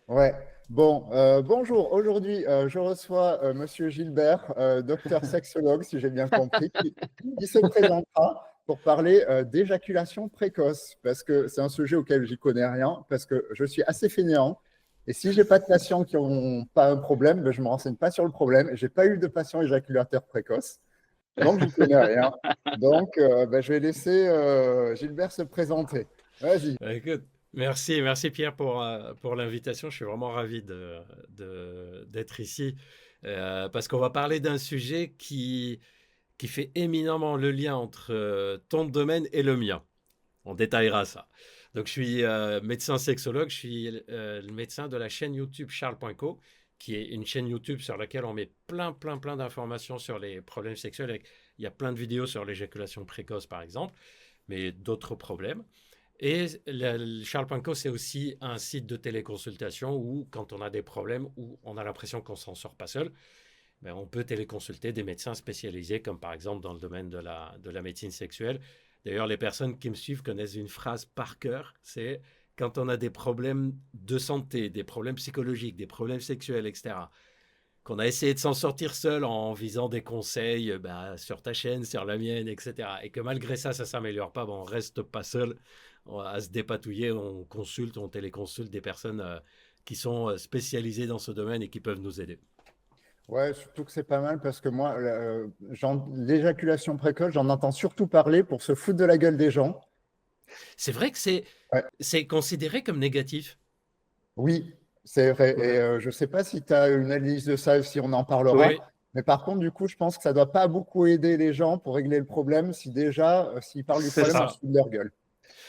Ouais. Bon, bonjour. Aujourd'hui, je reçois Monsieur Gilbert, docteur sexologue, si j'ai bien compris, qui se présentera pour parler d'éjaculation précoce, parce que c'est un sujet auquel j'y connais rien, parce que je suis assez fainéant. Et si j'ai pas de patients qui n'ont pas un problème, ben, je me renseigne pas sur le problème. J'ai pas eu de patients éjaculateurs précoces, donc j'y connais rien. Donc, ben, je vais laisser Gilbert se présenter. Vas-y. Écoute, merci Pierre pour l'invitation. Je suis vraiment ravi d'être ici parce qu'on va parler d'un sujet qui fait éminemment le lien entre ton domaine et le mien. On détaillera ça. Donc, je suis médecin sexologue, je suis le médecin de la chaîne YouTube Charles.co, qui est une chaîne YouTube sur laquelle on met plein d'informations sur les problèmes sexuels. Il y a plein de vidéos sur l'éjaculation précoce, par exemple, mais d'autres problèmes. Et Charles.co, c'est aussi un site de téléconsultation où, quand on a des problèmes, où on a l'impression qu'on s'en sort pas seul, ben, on peut téléconsulter des médecins spécialisés, comme par exemple dans le domaine de la médecine sexuelle. D'ailleurs, les personnes qui me suivent connaissent une phrase par cœur, c'est quand on a des problèmes de santé, des problèmes psychologiques, des problèmes sexuels, etc., qu'on a essayé de s'en sortir seul en visant des conseils bah, sur ta chaîne, sur la mienne, etc. Et que malgré ça, ça ne s'améliore pas, bon, on reste pas seul à se dépatouiller, on consulte, on téléconsulte des personnes qui sont spécialisées dans ce domaine et qui peuvent nous aider. Ouais, surtout que c'est pas mal parce que moi, l'éjaculation précoce, j'en entends surtout parler pour se foutre de la gueule des gens. C'est vrai que Ouais, c'est considéré comme négatif. oui, c'est vrai. Et Ouais. je sais pas si tu as une analyse de ça, si on en parlera. Oui, Mais par contre, du coup, je pense que ça doit pas beaucoup aider les gens pour régler le problème si déjà, s'ils parlent du c'est problème, on se ça. fout de leur gueule.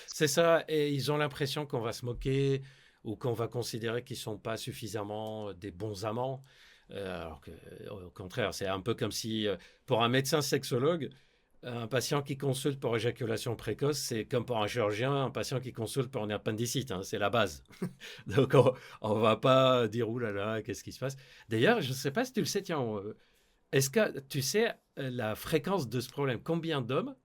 C'est ça. Et ils ont l'impression qu'on va se moquer ou qu'on va considérer qu'ils ne sont pas suffisamment des bons amants. Alors que, au contraire, c'est un peu comme si, pour un médecin sexologue, un patient qui consulte pour éjaculation précoce, c'est comme pour un chirurgien, un patient qui consulte pour une appendicite, hein, c'est la base. Donc on ne va pas dire ouh là là, qu'est-ce qui se passe. D'ailleurs, je ne sais pas si tu le sais, tiens, est-ce que tu sais la fréquence de ce problème? Combien d'hommes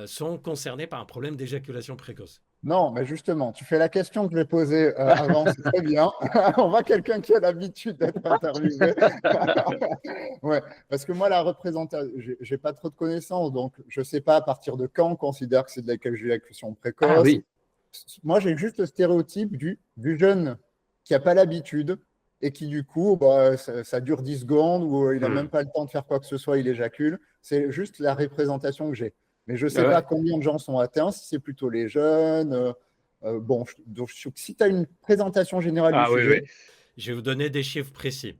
sont concernés par un problème d'éjaculation précoce? Non, mais justement, tu fais la question que je l'ai posée avant, c'est très bien. On voit quelqu'un qui a l'habitude d'être interviewé. Ouais, parce que moi, la représentation, j'ai pas trop de connaissances, donc je sais pas à partir de quand on considère que c'est de l'éjaculation Ah précoce. oui. Moi, j'ai juste le stéréotype du jeune qui a pas l'habitude et qui, du coup, bah, ça dure 10 secondes ou il a même Hmm. pas le temps de faire quoi que ce soit, il éjacule. C'est juste la représentation que j'ai. Mais je sais pas Ouais. combien de gens sont atteints, si c'est plutôt les jeunes. Bon, donc, si tu as une présentation générale du Ah oui, sujet, oui. Je vais vous donner des chiffres précis.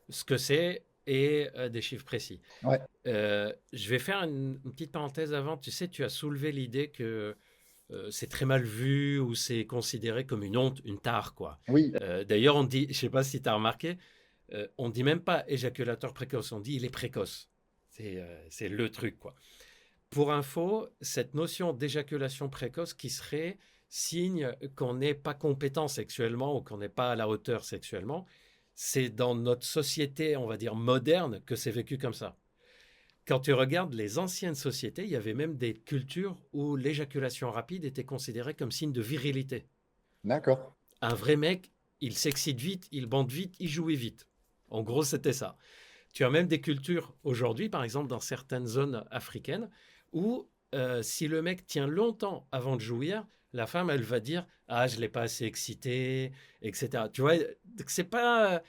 Ce que c'est et des chiffres précis. ouais, Je vais faire une petite parenthèse avant. Tu sais, tu as soulevé l'idée que c'est très mal vu ou c'est considéré comme une honte, une tare, quoi. oui, D'ailleurs, on dit, je sais pas si tu as remarqué, on dit même pas éjaculateur précoce, on dit il est précoce. C'est le truc, quoi. Pour info, cette notion d'éjaculation précoce qui serait signe qu'on n'est pas compétent sexuellement ou qu'on n'est pas à la hauteur sexuellement, c'est dans notre société, on va dire, moderne que c'est vécu comme ça. Quand tu regardes les anciennes sociétés, il y avait même des cultures où l'éjaculation rapide était considérée comme signe de virilité. d'accord. Un vrai mec, il s'excite vite, il bande vite, il jouit vite. En gros, c'était ça. Tu as même des cultures aujourd'hui, par exemple dans certaines zones africaines, où si le mec tient longtemps avant de jouir, la femme, elle va dire ah, je l'ai pas assez excité, etc. Tu vois, c'est pas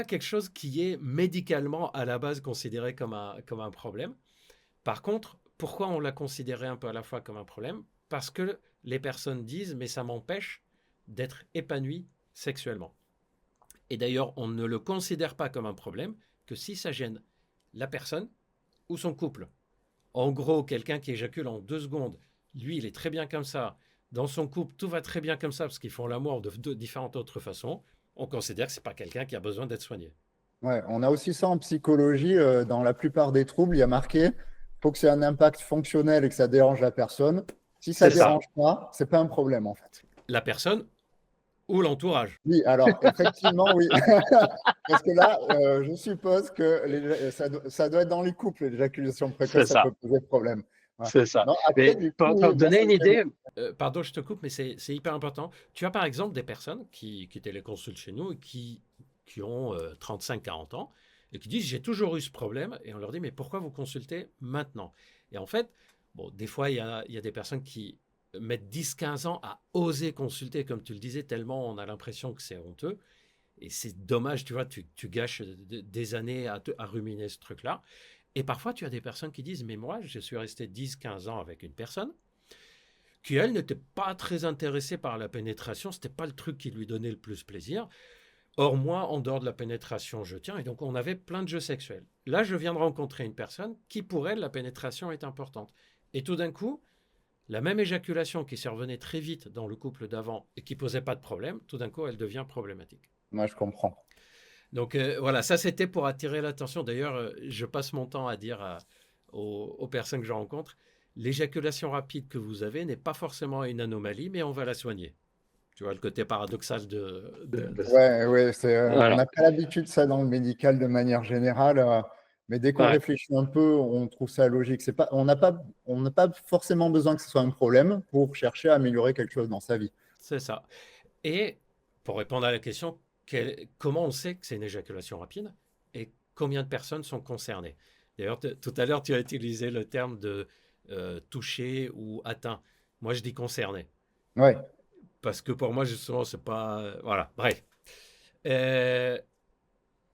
quelque chose qui est médicalement à la base considéré comme un problème. Par contre, pourquoi on l'a considéré un peu à la fois comme un problème? Parce que les personnes disent mais ça m'empêche d'être épanoui sexuellement. Et d'ailleurs, on ne le considère pas comme un problème que si ça gêne la personne ou son couple. En gros, quelqu'un qui éjacule en 2 secondes, lui, il est très bien comme ça. Dans son couple, tout va très bien comme ça parce qu'ils font l'amour de différentes autres façons. On considère que c'est pas quelqu'un qui a besoin d'être soigné. Ouais, on a aussi ça en psychologie. Dans la plupart des troubles, il y a marqué faut que c'est un impact fonctionnel et que ça dérange la personne. Si ça C'est ça. dérange pas, c'est pas un problème en fait. La personne ou l'entourage. Oui, alors effectivement, oui. Parce que là, je suppose que ça doit être dans les couples, l'éjaculation C'est précoce, ça ça. peut poser problème. Ouais. C'est ça. Non, après, Mais du pour coup, te moi, donner ça une me fait. idée, Pardon, je te coupe, mais c'est hyper important. Tu as par exemple des personnes qui téléconsultent chez nous et qui ont 35-40 ans et qui disent j'ai toujours eu ce problème. Et on leur dit mais pourquoi vous consultez maintenant? Et en fait, bon, des fois, il y a des personnes qui mettent 10-15 ans à oser consulter, comme tu le disais, tellement on a l'impression que c'est honteux. Et c'est dommage, tu vois, tu gâches des années à ruminer ce truc-là. Et parfois, tu as des personnes qui disent mais moi, je suis resté 10-15 ans avec une personne qui, elle, n'était pas très intéressée par la pénétration. C'était pas le truc qui lui donnait le plus plaisir. Or, moi, en dehors de la pénétration, je tiens. Et donc, on avait plein de jeux sexuels. Là, je viens de rencontrer une personne qui, pour elle, la pénétration est importante. Et tout d'un coup, la même éjaculation qui survenait très vite dans le couple d'avant et qui posait pas de problème, tout d'un coup, elle devient problématique. Moi, je comprends. Donc, voilà, ça, c'était pour attirer l'attention. D'ailleurs, je passe mon temps à dire aux personnes que je rencontre, l'éjaculation rapide que vous avez n'est pas forcément une anomalie, mais on va la soigner. Tu vois le côté paradoxal de ça. Ouais, ouais, on voilà. n'a pas l'habitude de ça dans le médical de manière générale, mais dès qu'on Ouais. réfléchit un peu, on trouve ça logique. C'est pas, on n'a pas forcément besoin que ce soit un problème pour chercher à améliorer quelque chose dans sa vie. C'est ça. Et pour répondre à la question, comment on sait que c'est une éjaculation rapide et combien de personnes sont concernées? D'ailleurs, tout à l'heure, tu as utilisé le terme de touché ou atteint. Moi, je dis concerné. Ouais, Parce que pour moi, justement, c'est pas. Voilà, bref. Euh,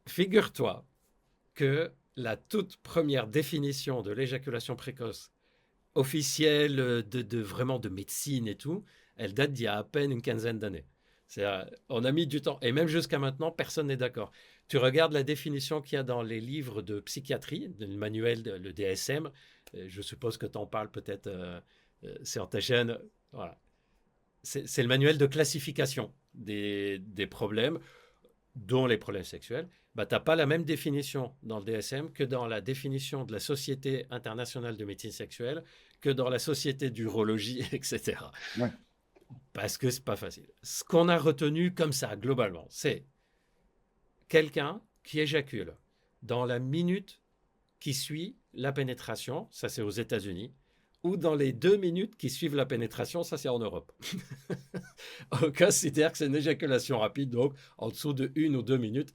Figure-toi que la toute première définition de l'éjaculation précoce officielle vraiment de médecine et tout, elle date d'il y a à peine une quinzaine d'années. On a mis du temps. Et même jusqu'à maintenant, personne n'est d'accord. Tu regardes la définition qu'il y a dans les livres de psychiatrie, le manuel, le DSM, je suppose que tu en parles peut-être sur ta chaîne. Voilà. C'est le manuel de classification des problèmes, dont les problèmes sexuels. Bah, tu n'as pas la même définition dans le DSM que dans la définition de la Société internationale de médecine sexuelle, que dans la Société d'urologie, etc. ouais. Parce que c'est pas facile. Ce qu'on a retenu comme ça, globalement, c'est quelqu'un qui éjacule dans la minute qui suit la pénétration, ça c'est aux États-Unis, ou dans les 2 minutes qui suivent la pénétration, ça c'est en Europe. On considère que c'est une éjaculation rapide, donc en dessous de 1 ou 2 minutes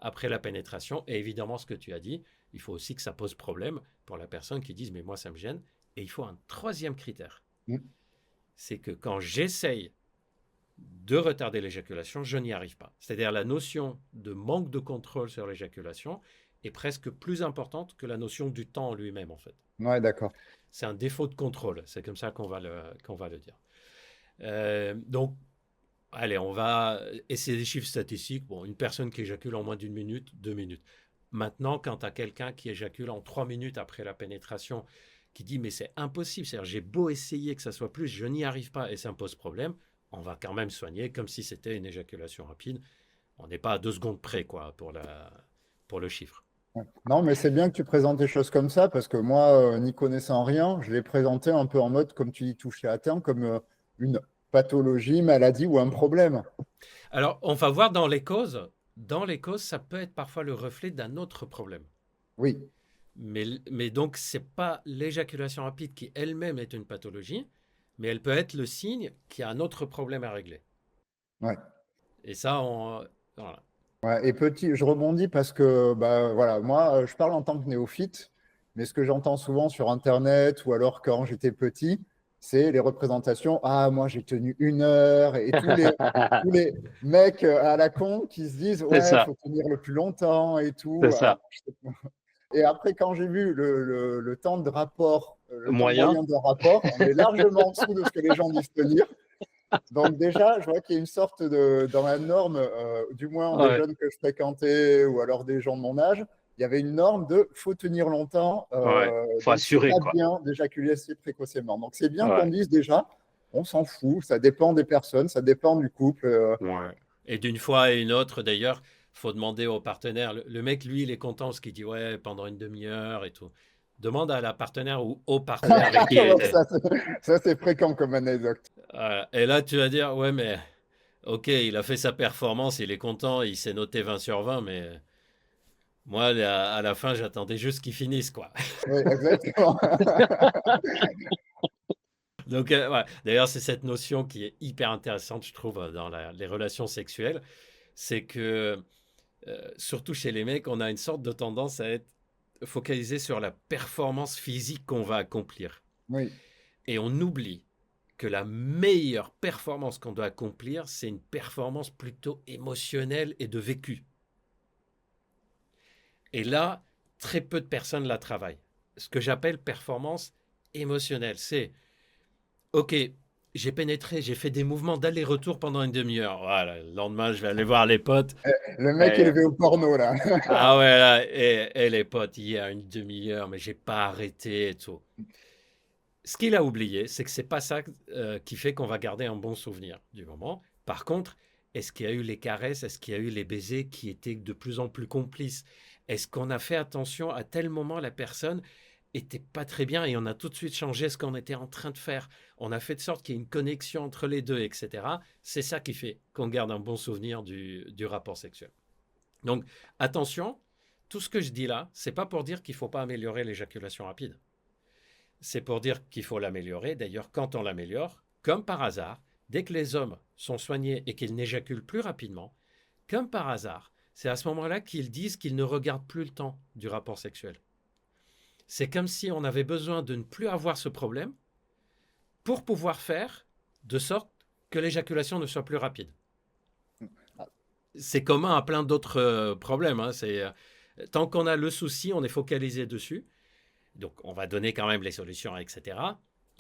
après la pénétration. Et évidemment, ce que tu as dit, il faut aussi que ça pose problème pour la personne qui dit mais moi ça me gêne. Et il faut un troisième critère, Mm. c'est que quand j'essaye de retarder l'éjaculation, je n'y arrive pas. C'est-à-dire la notion de manque de contrôle sur l'éjaculation est presque plus importante que la notion du temps en lui-même, en fait. Ouais, d'accord. C'est un défaut de contrôle, c'est comme ça qu'on va le dire. Donc, allez, on va essayer des chiffres statistiques. Bon, une personne qui éjacule en moins d'une minute, 2 minutes. Maintenant, quand tu as quelqu'un qui éjacule en 3 minutes après la pénétration, qui dit mais c'est impossible, c'est-à-dire j'ai beau essayer que ça soit plus, je n'y arrive pas et ça me pose problème, on va quand même soigner comme si c'était une éjaculation rapide. On n'est pas à 2 secondes près quoi, pour le chiffre. Ouais. Non, mais c'est bien que tu présentes des choses comme ça parce que moi, n'y connaissant rien, je l'ai présenté un peu en mode, comme tu dis, touché à terme, comme une pathologie, maladie ou un problème. Alors, on va voir dans les causes. Dans les causes, ça peut être parfois le reflet d'un autre problème. Oui, Mais donc, ce n'est pas l'éjaculation rapide qui elle-même est une pathologie, mais elle peut être le signe qu'il y a un autre problème à régler. ouais. Et ça, voilà. Ouais, et petit, je rebondis parce que bah, voilà, moi, je parle en tant que néophyte, mais ce que j'entends souvent sur Internet ou alors quand j'étais petit, c'est les représentations. Ah, moi, j'ai tenu 1 heure et tous les mecs à la con qui se disent, C'est ouais, il ça, faut tenir le plus longtemps et c'est tout. ça. Et après, quand j'ai vu le temps de rapport, le temps Moyen. moyen de rapport, on est largement en dessous de ce que les gens disent tenir. Donc déjà, je vois qu'il y a une sorte dans la norme, du moins des Ouais, jeunes que je fréquentais ou alors des gens de mon âge, il y avait une norme de faut tenir longtemps, ouais. Faut donc c'est assurer, pas quoi. bien d'éjaculer assez précocement. Donc c'est bien qu'on Ouais. dise déjà, on s'en fout, ça dépend des personnes, ça dépend du couple. Ouais. Et d'une fois à une autre, d'ailleurs, faut demander au partenaire. Le mec, lui, il est content parce qu'il dit ouais, pendant une demi-heure et tout. Demande à la partenaire ou au partenaire avec qui il Ouais, était. ça, c'est fréquent comme anecdote. Et là, tu vas dire ouais, mais ok, il a fait sa performance, il est content, il s'est noté 20 sur 20, mais Moi, à la fin, j'attendais juste qu'ils finissent, quoi. Oui, exactement. Donc, ouais. D'ailleurs, c'est cette notion qui est hyper intéressante, je trouve, dans les relations sexuelles. C'est que, surtout chez les mecs, on a une sorte de tendance à être focalisé sur la performance physique qu'on va accomplir. Oui, Et on oublie que la meilleure performance qu'on doit accomplir, c'est une performance plutôt émotionnelle et de vécu. Et là, très peu de personnes la travaillent. Ce que j'appelle performance émotionnelle, c'est OK, j'ai pénétré, j'ai fait des mouvements d'aller-retour pendant une demi-heure. Voilà, le lendemain, je vais aller voir les potes. le mec Et, élevé au porno, là. ah ouais, là, et les potes, hier, une demi-heure, mais j'ai pas arrêté et tout. Ce qu'il a oublié, c'est que c'est pas ça qui fait qu'on va garder un bon souvenir du moment. Par contre, est-ce qu'il y a eu les caresses? Est-ce qu'il y a eu les baisers qui étaient de plus en plus complices? Est-ce qu'on a fait attention à tel moment la personne était pas très bien et on a tout de suite changé ce qu'on était en train de faire? On a fait de sorte qu'il y ait une connexion entre les deux, etc. C'est ça qui fait qu'on garde un bon souvenir du rapport sexuel. Donc, attention, tout ce que je dis là, c'est pas pour dire qu'il ne faut pas améliorer l'éjaculation rapide. C'est pour dire qu'il faut l'améliorer. D'ailleurs, quand on l'améliore, comme par hasard, dès que les hommes sont soignés et qu'ils n'éjaculent plus rapidement, comme par hasard, c'est à ce moment-là qu'ils disent qu'ils ne regardent plus le temps du rapport sexuel. C'est comme si on avait besoin de ne plus avoir ce problème pour pouvoir faire de sorte que l'éjaculation ne soit plus rapide. C'est commun à plein d'autres problèmes. Hein. Tant qu'on a le souci, on est focalisé dessus. Donc, on va donner quand même les solutions, etc.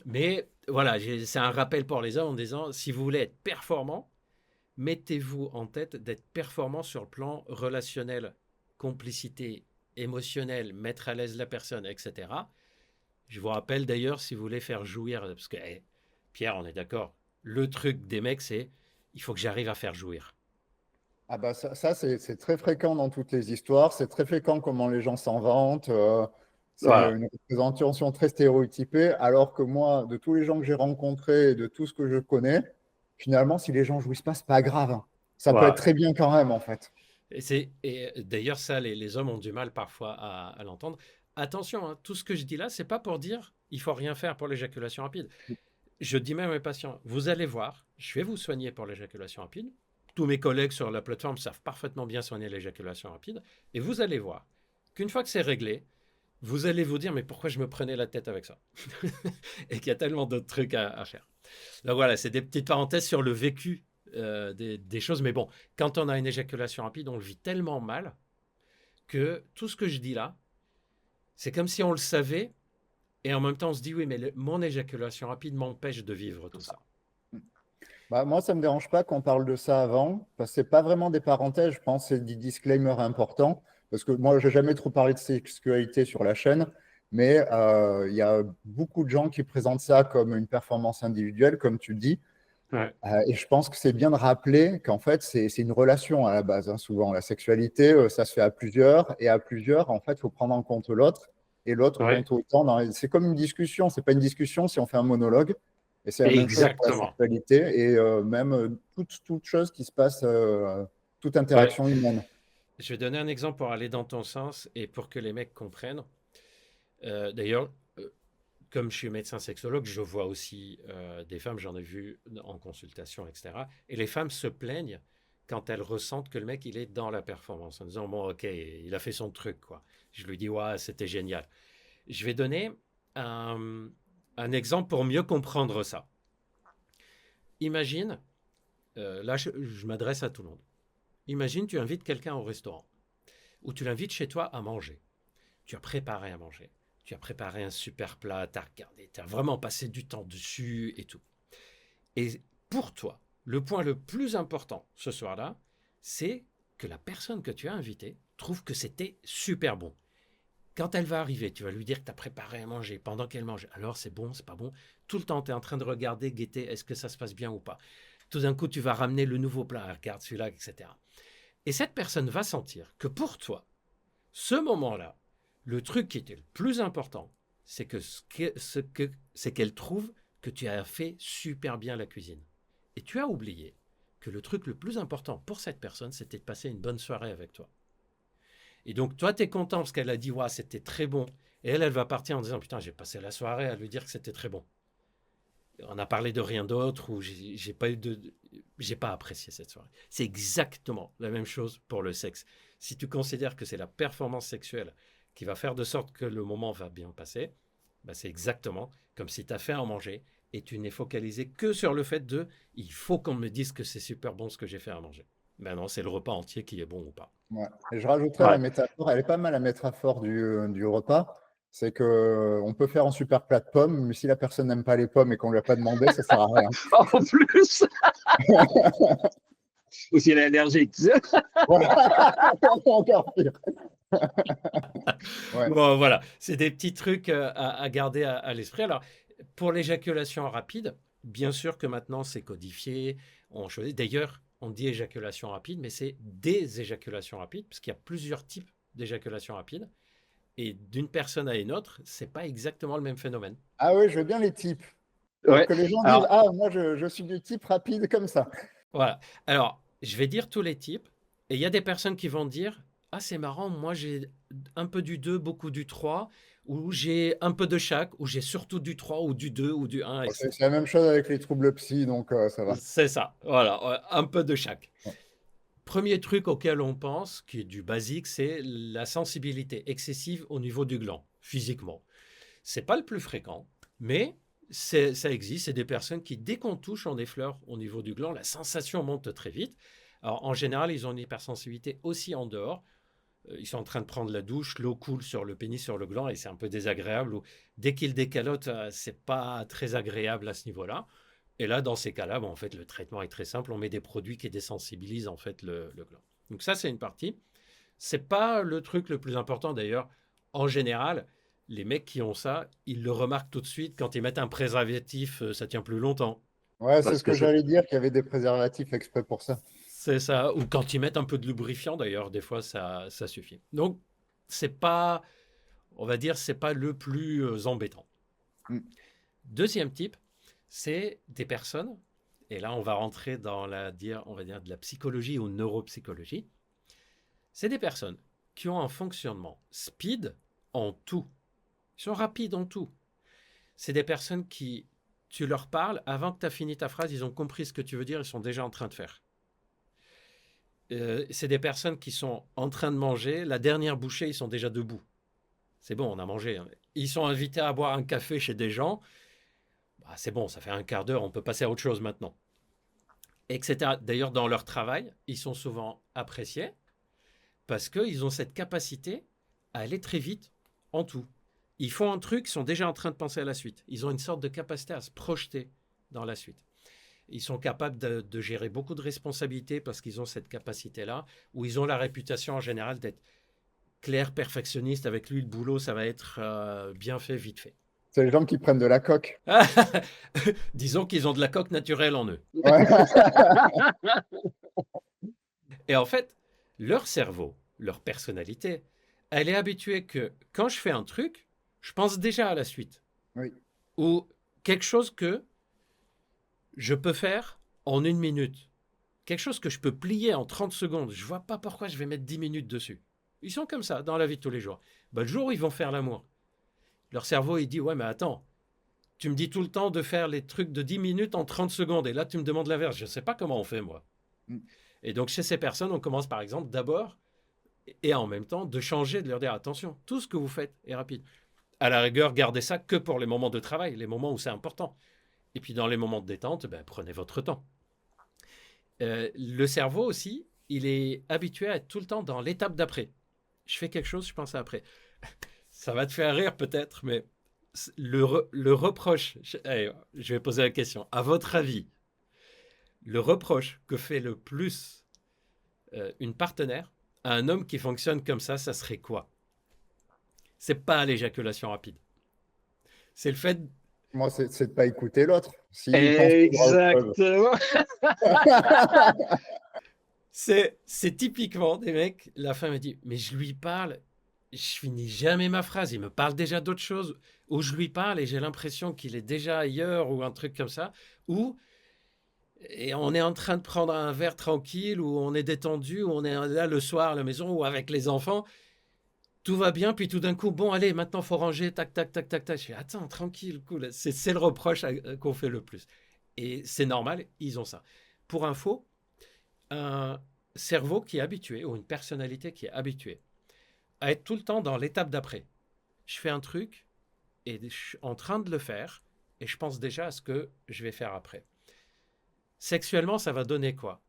Mais voilà, c'est un rappel pour les hommes en disant, si vous voulez être performant, mettez-vous en tête d'être performant sur le plan relationnel, complicité, émotionnel, mettre à l'aise la personne, etc. Je vous rappelle d'ailleurs, si vous voulez faire jouir, parce que Pierre, on est d'accord, le truc des mecs, c'est il faut que j'arrive à faire jouir. Ah bah ça c'est très fréquent dans toutes les histoires, c'est très fréquent comment les gens s'en vantent, c'est Voilà. une représentation très stéréotypée, alors que moi, de tous les gens que j'ai rencontrés et de tout ce que je connais, finalement, si les gens jouissent pas, c'est pas grave, hein. Ça peut être Voilà. très bien quand même, en fait. Et d'ailleurs, ça, les hommes ont du mal parfois à l'entendre. Attention, hein, tout ce que je dis là, c'est pas pour dire il faut rien faire pour l'éjaculation rapide. Je dis même à mes patients, vous allez voir, je vais vous soigner pour l'éjaculation rapide. Tous mes collègues sur la plateforme savent parfaitement bien soigner l'éjaculation rapide. Et vous allez voir qu'une fois que c'est réglé, vous allez vous dire, mais pourquoi je me prenais la tête avec ça? Et qu'il y a tellement d'autres trucs à faire. Donc voilà, c'est des petites parenthèses sur le vécu des choses. Mais bon, quand on a une éjaculation rapide, on le vit tellement mal que tout ce que je dis là, c'est comme si on le savait et en même temps on se dit, oui, mais mon éjaculation rapide m'empêche de vivre tout ça. Bah, moi, ça me dérange pas qu'on parle de ça avant, parce que c'est pas vraiment des parenthèses, je pense, c'est des disclaimers importants, parce que moi, j'ai jamais trop parlé de sexualité sur la chaîne, mais il y a beaucoup de gens qui présentent ça comme une performance individuelle, comme tu dis, Ouais, et je pense que c'est bien de rappeler qu'en fait, c'est une relation à la base, hein, souvent. La sexualité, ça se fait à plusieurs, et à plusieurs, en fait, il faut prendre en compte l'autre, et l'autre ouais, compte autant. C'est comme une discussion, c'est pas une discussion si on fait un monologue. Et c'est la même chose pour la exactement. sexualité et même toute chose qui se passe, toute Ouais. interaction humaine. Je vais donner un exemple pour aller dans ton sens et pour que les mecs comprennent. D'ailleurs, comme je suis médecin sexologue, je vois aussi des femmes, j'en ai vu en consultation, etc. Et les femmes se plaignent quand elles ressentent que le mec, il est dans la performance, en disant, bon, ok, il a fait son truc, quoi. Je lui dis, ouais, c'était génial. Je vais donner un, un exemple pour mieux comprendre ça. Imagine, là, je m'adresse à tout le monde. Imagine, tu invites quelqu'un au restaurant ou tu l'invites chez toi à manger. Tu as préparé à manger. Tu as préparé un super plat, tu as regardé, tu as vraiment passé du temps dessus et tout. Et pour toi, le point le plus important ce soir-là, c'est que la personne que tu as invitée trouve que c'était super bon. Quand elle va arriver, tu vas lui dire que tu as préparé à manger pendant qu'elle mange. Alors c'est bon, c'est pas bon. Tout le temps, tu es en train de regarder, guetter, est-ce que ça se passe bien ou pas. Tout d'un coup, tu vas ramener le nouveau plat, regarde celui-là, etc. Et cette personne va sentir que pour toi, ce moment-là, le truc qui était le plus important, c'est qu'elle trouve que tu as fait super bien la cuisine. Et tu as oublié que le truc le plus important pour cette personne, c'était de passer une bonne soirée avec toi. Et donc, toi, tu es content parce qu'elle a dit, ouais, c'était très bon. Et elle va partir en disant, putain, j'ai passé la soirée à lui dire que c'était très bon. On a parlé de rien d'autre ou j'ai pas apprécié cette soirée. C'est exactement la même chose pour le sexe. Si tu considères que c'est la performance sexuelle qui va faire de sorte que le moment va bien passer, bah c'est exactement comme si tu as fait à manger et tu n'es focalisé que sur le fait de il faut qu'on me dise que c'est super bon ce que j'ai fait à manger. Ben non, c'est le repas entier qui est bon ou pas. Ouais. Et je rajouterais la Ouais. métaphore, elle est pas mal la métaphore du repas. C'est que on peut faire un super plat de pommes, mais si la personne n'aime pas les pommes et qu'on lui a pas demandé, ça sert à rien. En plus, ou si elle est allergique. Voilà. Encore pire. Ouais. Bon, voilà, c'est des petits trucs à garder à l'esprit. Alors, pour l'éjaculation rapide, bien sûr que maintenant c'est codifié. On choisit. D'ailleurs, on dit éjaculation rapide, mais c'est des éjaculations rapides, parce qu'il y a plusieurs types d'éjaculation rapide. Et d'une personne à une autre, c'est pas exactement le même phénomène. Ah oui, je veux bien les types. Pour Ouais. que les gens disent, Alors, ah, moi je suis du type rapide comme ça. Voilà. Alors, je vais dire tous les types. Et il y a des personnes qui vont dire, ah, c'est marrant, moi j'ai un peu du 2, beaucoup du 3, ou j'ai un peu de chaque, ou j'ai surtout du 3, ou du 2, ou du 1, Bon, etc. c'est la même chose avec les troubles psy, donc ça va. C'est ça, voilà, un peu de chaque. Ouais. Premier truc auquel on pense, qui est du basique, c'est la sensibilité excessive au niveau du gland, physiquement. C'est pas le plus fréquent, mais ça existe. C'est des personnes qui, dès qu'on touche, on effleure au niveau du gland, la sensation monte très vite. Alors, en général, ils ont une hypersensibilité aussi en dehors. Ils sont en train de prendre la douche, l'eau coule sur le pénis, sur le gland, et c'est un peu désagréable. Ou dès qu'ils décalotent, c'est pas très agréable à ce niveau-là. Et là, dans ces cas-là, bon, en fait, le traitement est très simple. On met des produits qui désensibilisent en fait le gland. Donc ça, c'est une partie. C'est pas le truc le plus important d'ailleurs. En général, les mecs qui ont ça, ils le remarquent tout de suite. Quand ils mettent un préservatif, ça tient plus longtemps. Ouais, c'est parce ce que que c'est j'allais dire, qu'il y avait des préservatifs exprès pour ça. C'est ça. Ou quand ils mettent un peu de lubrifiant d'ailleurs, des fois ça suffit. Donc c'est pas, on va dire, c'est pas le plus embêtant. Mm. Deuxième type, c'est des personnes, et là on va rentrer dans on va dire de la psychologie ou neuropsychologie. C'est des personnes qui ont un fonctionnement speed en tout. Ils sont rapides en tout. C'est des personnes qui, tu leur parles, avant que tu as fini ta phrase, ils ont compris ce que tu veux dire, ils sont déjà en train de faire. C'est des personnes qui sont en train de manger, la dernière bouchée, ils sont déjà debout. C'est bon, on a mangé. Hein. Ils sont invités à boire un café chez des gens. Bah, c'est bon, ça fait un quart d'heure, on peut passer à autre chose maintenant. Etc. D'ailleurs, dans leur travail, ils sont souvent appréciés parce qu'ils ont cette capacité à aller très vite en tout. Ils font un truc, ils sont déjà en train de penser à la suite. Ils ont une sorte de capacité à se projeter dans la suite. Ils sont capables de gérer beaucoup de responsabilités parce qu'ils ont cette capacité-là, ou ils ont la réputation en général d'être clairs, perfectionnistes. Avec lui, le boulot, ça va être bien fait, vite fait. C'est les gens qui prennent de la coque. Disons qu'ils ont de la coque naturelle en eux. Ouais. Et en fait, leur cerveau, leur personnalité, elle est habituée que quand je fais un truc, je pense déjà à la suite. Oui. Ou quelque chose que je peux faire en 1 minute. Quelque chose que je peux plier en 30 secondes. Je ne vois pas pourquoi je vais mettre 10 minutes dessus. Ils sont comme ça dans la vie de tous les jours. Ben, le jour où ils vont faire l'amour, leur cerveau, il dit, ouais, mais attends, tu me dis tout le temps de faire les trucs de 10 minutes en 30 secondes. Et là, tu me demandes l'inverse. Je ne sais pas comment on fait, moi. Mm. Et donc, chez ces personnes, on commence par exemple d'abord et en même temps de changer, de leur dire, attention, tout ce que vous faites est rapide. À la rigueur, gardez ça que pour les moments de travail, les moments où c'est important. Et puis dans les moments de détente, ben, prenez votre temps. Le cerveau aussi, il est habitué à être tout le temps dans l'étape d'après. Je fais quelque chose, je pense à après. Ça va te faire rire peut-être, mais le reproche, je vais poser la question. À votre avis, le reproche que fait le plus une partenaire à un homme qui fonctionne comme ça serait quoi? C'est pas l'éjaculation rapide. C'est le fait. Moi, c'est de ne pas écouter l'autre. S'il pense exactement. C'est typiquement des mecs, la femme me dit, mais je lui parle, je finis jamais ma phrase, il me parle déjà d'autre chose, ou je lui parle et j'ai l'impression qu'il est déjà ailleurs, ou un truc comme ça, ou et on est en train de prendre un verre tranquille, ou on est détendu, ou on est là le soir à la maison, ou avec les enfants, tout va bien, puis tout d'un coup, bon, allez, maintenant, faut ranger, tac, tac, tac, tac, tac. Je fais, attends, tranquille, cool. C'est le reproche qu'on fait le plus. Et c'est normal, ils ont ça. Pour info, un cerveau qui est habitué, ou une personnalité qui est habituée à être tout le temps dans l'étape d'après. Je fais un truc, et je suis en train de le faire, et je pense déjà à ce que je vais faire après. Sexuellement, ça va donner quoi?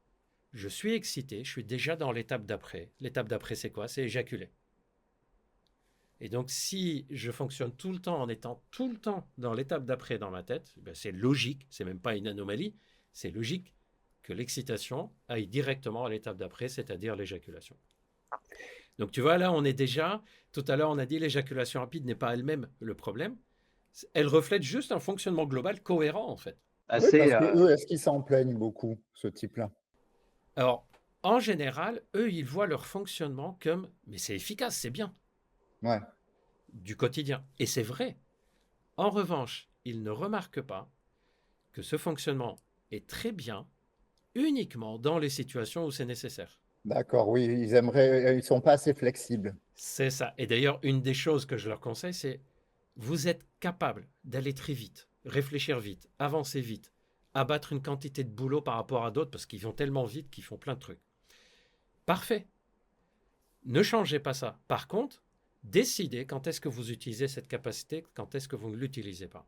Je suis excité, je suis déjà dans l'étape d'après. L'étape d'après, c'est quoi? C'est éjaculer. Et donc, si je fonctionne tout le temps en étant tout le temps dans l'étape d'après dans ma tête, ben c'est logique, c'est même pas une anomalie, c'est logique que l'excitation aille directement à l'étape d'après, c'est-à-dire l'éjaculation. Donc, tu vois, là, on est déjà, tout à l'heure, on a dit l'éjaculation rapide n'est pas elle-même le problème. Elle reflète juste un fonctionnement global cohérent, en fait. Oui, parce Assez. que eux, est-ce qu'ils s'en plaignent beaucoup, ce type-là? Alors, en général, eux, ils voient leur fonctionnement comme, mais c'est efficace, c'est bien, Ouais, du quotidien. Et c'est vrai. En revanche, ils ne remarquent pas que ce fonctionnement est très bien uniquement dans les situations où c'est nécessaire. d'accord, oui, ils sont pas assez flexibles. C'est ça. Et d'ailleurs, une des choses que je leur conseille, c'est vous êtes capable d'aller très vite, réfléchir vite, avancer vite, abattre une quantité de boulot par rapport à d'autres parce qu'ils vont tellement vite qu'ils font plein de trucs. Parfait. Ne changez pas ça. Par contre, décidez quand est-ce que vous utilisez cette capacité, quand est-ce que vous ne l'utilisez pas.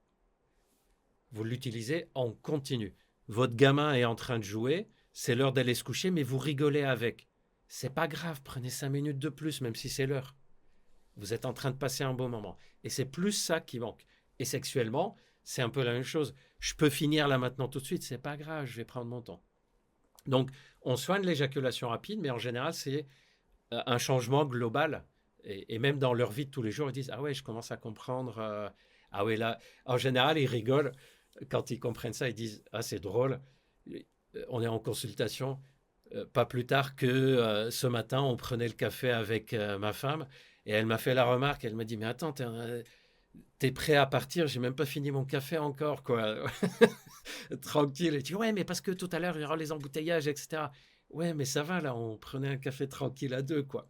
Vous l'utilisez en continu. Votre gamin est en train de jouer, c'est l'heure d'aller se coucher, mais vous rigolez avec. C'est pas grave, prenez 5 minutes de plus, même si c'est l'heure. Vous êtes en train de passer un bon moment. Et c'est plus ça qui manque. Et sexuellement, c'est un peu la même chose. Je peux finir là maintenant tout de suite, c'est pas grave, je vais prendre mon temps. Donc, on soigne l'éjaculation rapide, mais en général, c'est un changement global. Et même dans leur vie de tous les jours, ils disent, ah ouais, je commence à comprendre. Ah ouais, là, en général, ils rigolent quand ils comprennent ça. Ils disent, ah, c'est drôle. On est en consultation. Pas plus tard que ce matin, on prenait le café avec ma femme et elle m'a fait la remarque. Elle m'a dit, mais attends, t'es prêt à partir? J'ai même pas fini mon café encore, quoi. Tranquille. Et tu dis, ouais, mais parce que tout à l'heure, il y aura les embouteillages, etc. Ouais, mais ça va, là, on prenait un café tranquille à deux, quoi.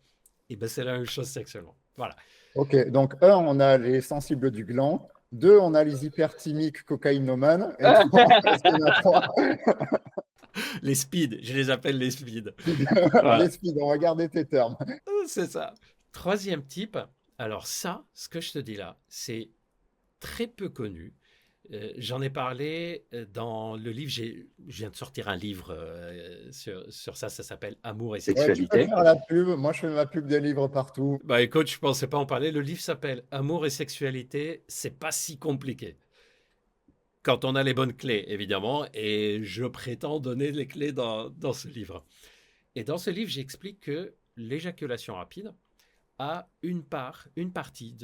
Et ben, c'est la même chose sexuellement. Voilà. Ok, donc un, on a les sensibles du gland. Deux, on a les hyperthymiques cocaïnomanes. Et trois, est-ce qu'il y en a trois? Les speeds, je les appelle les speeds. Les Voilà. speed, on va garder tes termes. C'est ça. Troisième type, alors ça, ce que je te dis là, c'est très peu connu. J'en ai parlé dans le livre, je viens de sortir un livre sur ça, ça s'appelle Amour et Ouais, tu peux sexualité. faire la pub. Moi, je fais ma pub des livres partout. Bah écoute, je pensais pas en parler. Le livre s'appelle Amour et sexualité, c'est pas si compliqué. Quand on a les bonnes clés, évidemment, et je prétends donner les clés dans ce livre. Et dans ce livre, j'explique que l'éjaculation rapide a une partie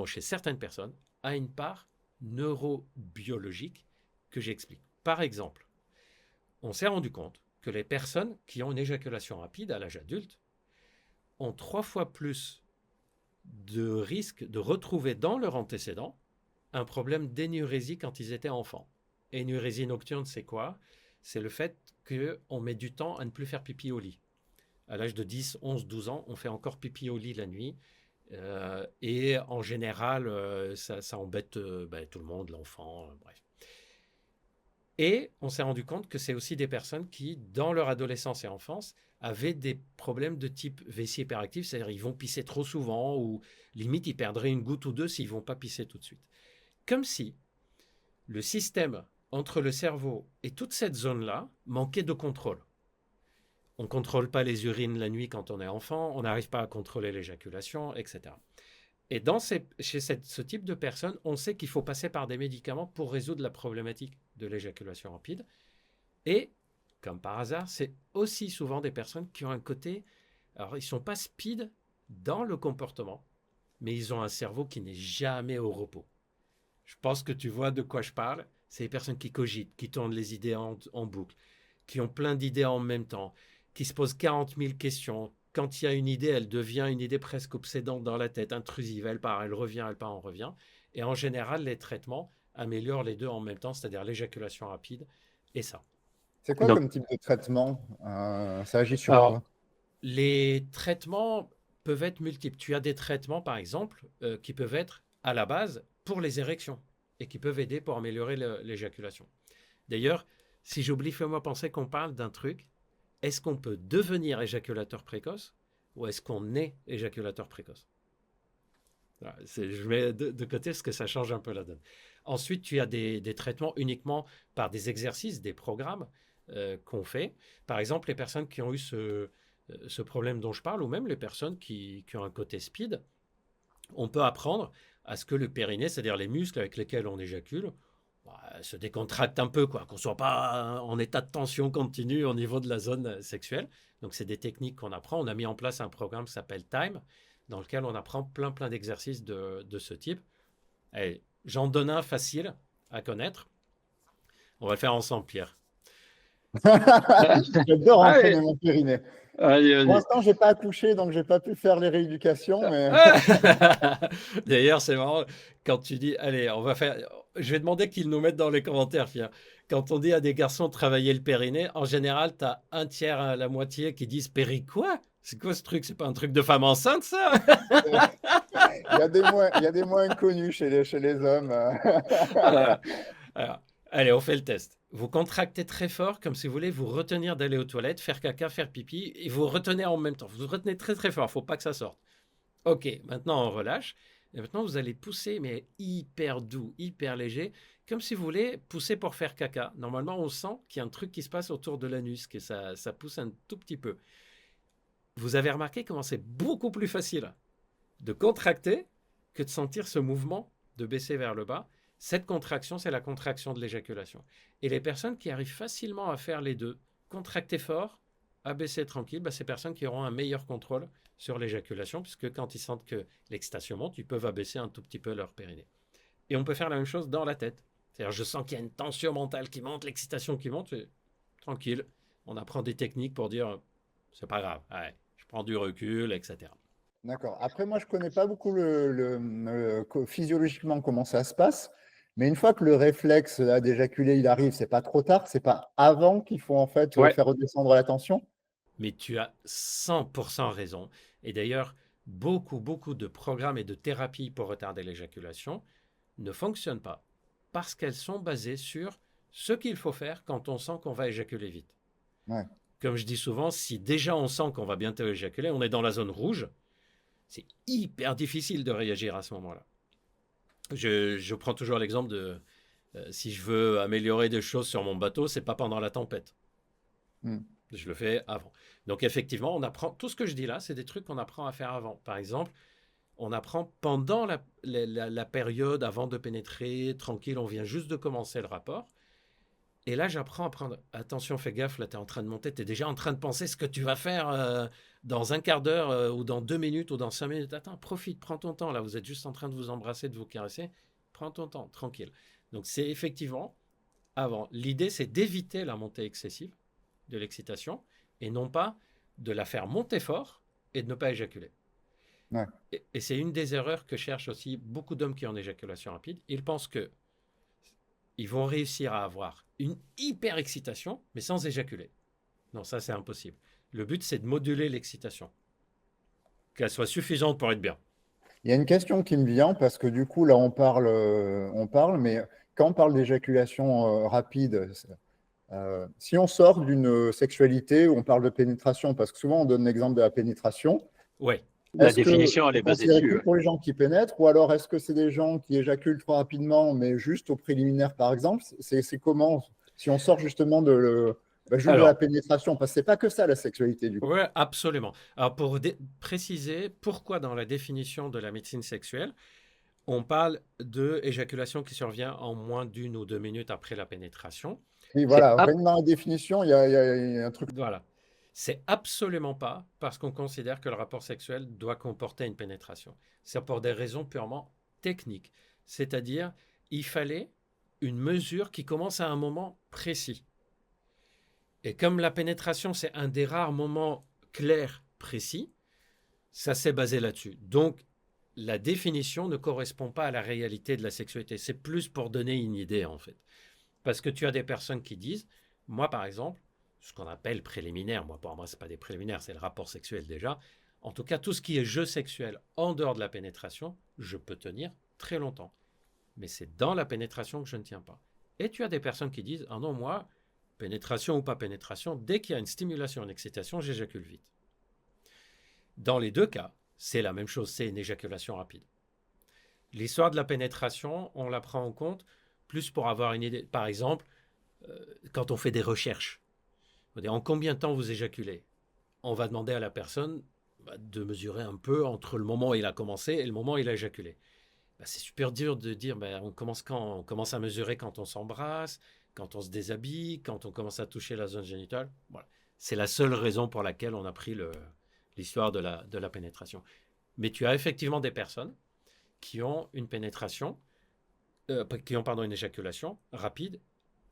chez certaines personnes, a une part neurobiologique que j'explique. Par exemple, on s'est rendu compte que les personnes qui ont une éjaculation rapide à l'âge adulte ont 3 fois plus de risque de retrouver dans leur antécédent un problème d'énurésie quand ils étaient enfants. Énurésie nocturne, c'est quoi? C'est le fait qu'on met du temps à ne plus faire pipi au lit. À l'âge de 10, 11, 12 ans, on fait encore pipi au lit la nuit. Et en général, ça embête tout le monde, l'enfant, bref. Et on s'est rendu compte que c'est aussi des personnes qui, dans leur adolescence et enfance, avaient des problèmes de type vessie hyperactif, c'est-à-dire ils vont pisser trop souvent ou limite ils perdraient une goutte ou deux s'ils ne vont pas pisser tout de suite. Comme si le système entre le cerveau et toute cette zone-là manquait de contrôle. On ne contrôle pas les urines la nuit quand on est enfant, on n'arrive pas à contrôler l'éjaculation, etc. Et chez ce type de personnes, on sait qu'il faut passer par des médicaments pour résoudre la problématique de l'éjaculation rapide. Et, comme par hasard, c'est aussi souvent des personnes qui ont un côté... Alors, ils ne sont pas speed dans le comportement, mais ils ont un cerveau qui n'est jamais au repos. Je pense que tu vois de quoi je parle. C'est les personnes qui cogitent, qui tournent les idées en boucle, qui ont plein d'idées en même temps, qui se posent 40 000 questions. Quand il y a une idée, elle devient une idée presque obsédante dans la tête, intrusive. Elle part, elle revient, elle part, on revient. Et en général, les traitements améliorent les deux en même temps, c'est-à-dire l'éjaculation rapide et ça. C'est quoi Donc, comme type de traitement? Ça agit sur alors, quoi? les traitements, peuvent être multiples. Tu as des traitements, par exemple, qui peuvent être à la base pour les érections et qui peuvent aider pour améliorer l'éjaculation. D'ailleurs, si j'oublie, fais-moi penser qu'on parle d'un truc. Est-ce qu'on peut devenir éjaculateur précoce ou est-ce qu'on est éjaculateur précoce? Voilà, je mets de côté parce que ça change un peu la donne. Ensuite, tu as des traitements uniquement par des exercices, des programmes qu'on fait. Par exemple, les personnes qui ont eu ce problème dont je parle, ou même les personnes qui ont un côté speed, on peut apprendre à ce que le périnée, c'est-à-dire les muscles avec lesquels on éjacule, se décontractent un peu, quoi, qu'on ne soit pas en état de tension continue au niveau de la zone sexuelle. Donc, c'est des techniques qu'on apprend. On a mis en place un programme qui s'appelle Time, dans lequel on apprend plein d'exercices de ce type. Allez, j'en donne un facile à connaître. On va le faire ensemble, Pierre. J'adore entraîner mon périnée. Allez, Pour l'instant, je n'ai pas accouché, donc je n'ai pas pu faire les rééducations. Mais... D'ailleurs, c'est marrant, quand tu dis, allez, on va faire... Je vais demander qu'ils nous mettent dans les commentaires, Pierre. Quand on dit à des garçons de travailler le périnée, en général, tu as un tiers à la moitié qui disent péri quoi? C'est quoi ce truc? C'est pas un truc de femme enceinte, ça? Il y a des mots inconnus chez les hommes. Alors, allez, on fait le test. Vous contractez très fort, comme si vous voulez vous retenir d'aller aux toilettes, faire caca, faire pipi, et vous retenez en même temps. Vous retenez très très fort, il ne faut pas que ça sorte. Ok, maintenant on relâche. Et maintenant vous allez pousser, mais hyper doux, hyper léger, comme si vous voulez pousser pour faire caca. Normalement, on sent qu'il y a un truc qui se passe autour de l'anus, que ça pousse un tout petit peu. Vous avez remarqué comment c'est beaucoup plus facile de contracter que de sentir ce mouvement de baisser vers le bas. Cette contraction, c'est la contraction de l'éjaculation. Et les personnes qui arrivent facilement à faire les deux, contracter fort, abaisser tranquille, ces personnes qui auront un meilleur contrôle sur l'éjaculation, puisque quand ils sentent que l'excitation monte, ils peuvent abaisser un tout petit peu leur périnée. Et on peut faire la même chose dans la tête. C'est-à-dire, je sens qu'il y a une tension mentale qui monte, l'excitation qui monte, tranquille. On apprend des techniques pour dire, c'est pas grave, allez, je prends du recul, etc. D'accord. Après, moi, je ne connais pas beaucoup physiologiquement comment ça se passe. Mais une fois que le réflexe d'éjaculer, il arrive, c'est pas trop tard, c'est pas avant qu'il faut en fait faire redescendre la tension. Mais tu as 100% raison. Et d'ailleurs, beaucoup de programmes et de thérapies pour retarder l'éjaculation ne fonctionnent pas parce qu'elles sont basées sur ce qu'il faut faire quand on sent qu'on va éjaculer vite. Ouais. Comme je dis souvent, si déjà on sent qu'on va bientôt éjaculer, on est dans la zone rouge, c'est hyper difficile de réagir à ce moment-là. Je prends toujours l'exemple de si je veux améliorer des choses sur mon bateau, c'est pas pendant la tempête. Je le fais avant. Donc effectivement, on apprend, tout ce que je dis là, c'est des trucs qu'on apprend à faire avant. Par exemple, on apprend pendant la période avant de pénétrer, tranquille, on vient juste de commencer le rapport. Et là, j'apprends à prendre, attention, fais gaffe, là, tu es en train de monter, tu es déjà en train de penser ce que tu vas faire dans un quart d'heure ou dans 2 minutes ou dans 5 minutes. Attends, profite, prends ton temps, là, vous êtes juste en train de vous embrasser, de vous caresser. Prends ton temps, tranquille. Donc c'est effectivement avant. L'idée, c'est d'éviter la montée excessive de l'excitation et non pas de la faire monter fort et de ne pas éjaculer. Ouais. Et c'est une des erreurs que cherchent aussi beaucoup d'hommes qui ont une éjaculation rapide. Ils pensent que ils vont réussir à avoir une hyper excitation, mais sans éjaculer. Non, ça c'est impossible. Le but, c'est de moduler l'excitation, qu'elle soit suffisante pour être bien. Il y a une question qui me vient parce que du coup, là, on parle, mais quand on parle d'éjaculation rapide, si on sort d'une sexualité où on parle de pénétration, parce que souvent on donne l'exemple de la pénétration. Ouais. La définition, elle est basée dessus. Pour les gens qui pénètrent, ou alors est-ce que c'est des gens qui éjaculent trop rapidement, mais juste au préliminaire, par exemple? C'est comment, si on sort justement de la pénétration, parce que c'est pas que ça la sexualité du coup. Oui, absolument. Alors pour préciser pourquoi dans la définition de la médecine sexuelle, on parle de éjaculation qui survient en moins d'1 ou 2 minutes après la pénétration. Oui, voilà, rien dans la définition, il y a un truc. Voilà. C'est absolument pas parce qu'on considère que le rapport sexuel doit comporter une pénétration. C'est pour des raisons purement techniques. C'est-à-dire, il fallait une mesure qui commence à un moment précis. Et comme la pénétration, c'est un des rares moments clairs, précis, ça s'est basé là-dessus. Donc, la définition ne correspond pas à la réalité de la sexualité. C'est plus pour donner une idée, en fait. Parce que tu as des personnes qui disent, moi, par exemple, ce qu'on appelle préliminaire, pour moi, ce n'est pas des préliminaires, c'est le rapport sexuel déjà. En tout cas, tout ce qui est jeu sexuel en dehors de la pénétration, je peux tenir très longtemps. Mais c'est dans la pénétration que je ne tiens pas. Et tu as des personnes qui disent, ah non, moi, pénétration ou pas pénétration, dès qu'il y a une stimulation, une excitation, j'éjacule vite. Dans les deux cas, c'est la même chose, c'est une éjaculation rapide. L'histoire de la pénétration, on la prend en compte plus pour avoir une idée. Par exemple, quand on fait des recherches, on dit en combien de temps vous éjaculez? On va demander à la personne de mesurer un peu entre le moment où il a commencé et le moment où il a éjaculé. C'est super dur de dire on commence quand? On commence à mesurer quand on s'embrasse, quand on se déshabille, quand on commence à toucher la zone génitale. Voilà. C'est la seule raison pour laquelle on a pris l'histoire de la pénétration. Mais tu as effectivement des personnes qui ont une pénétration, une éjaculation rapide,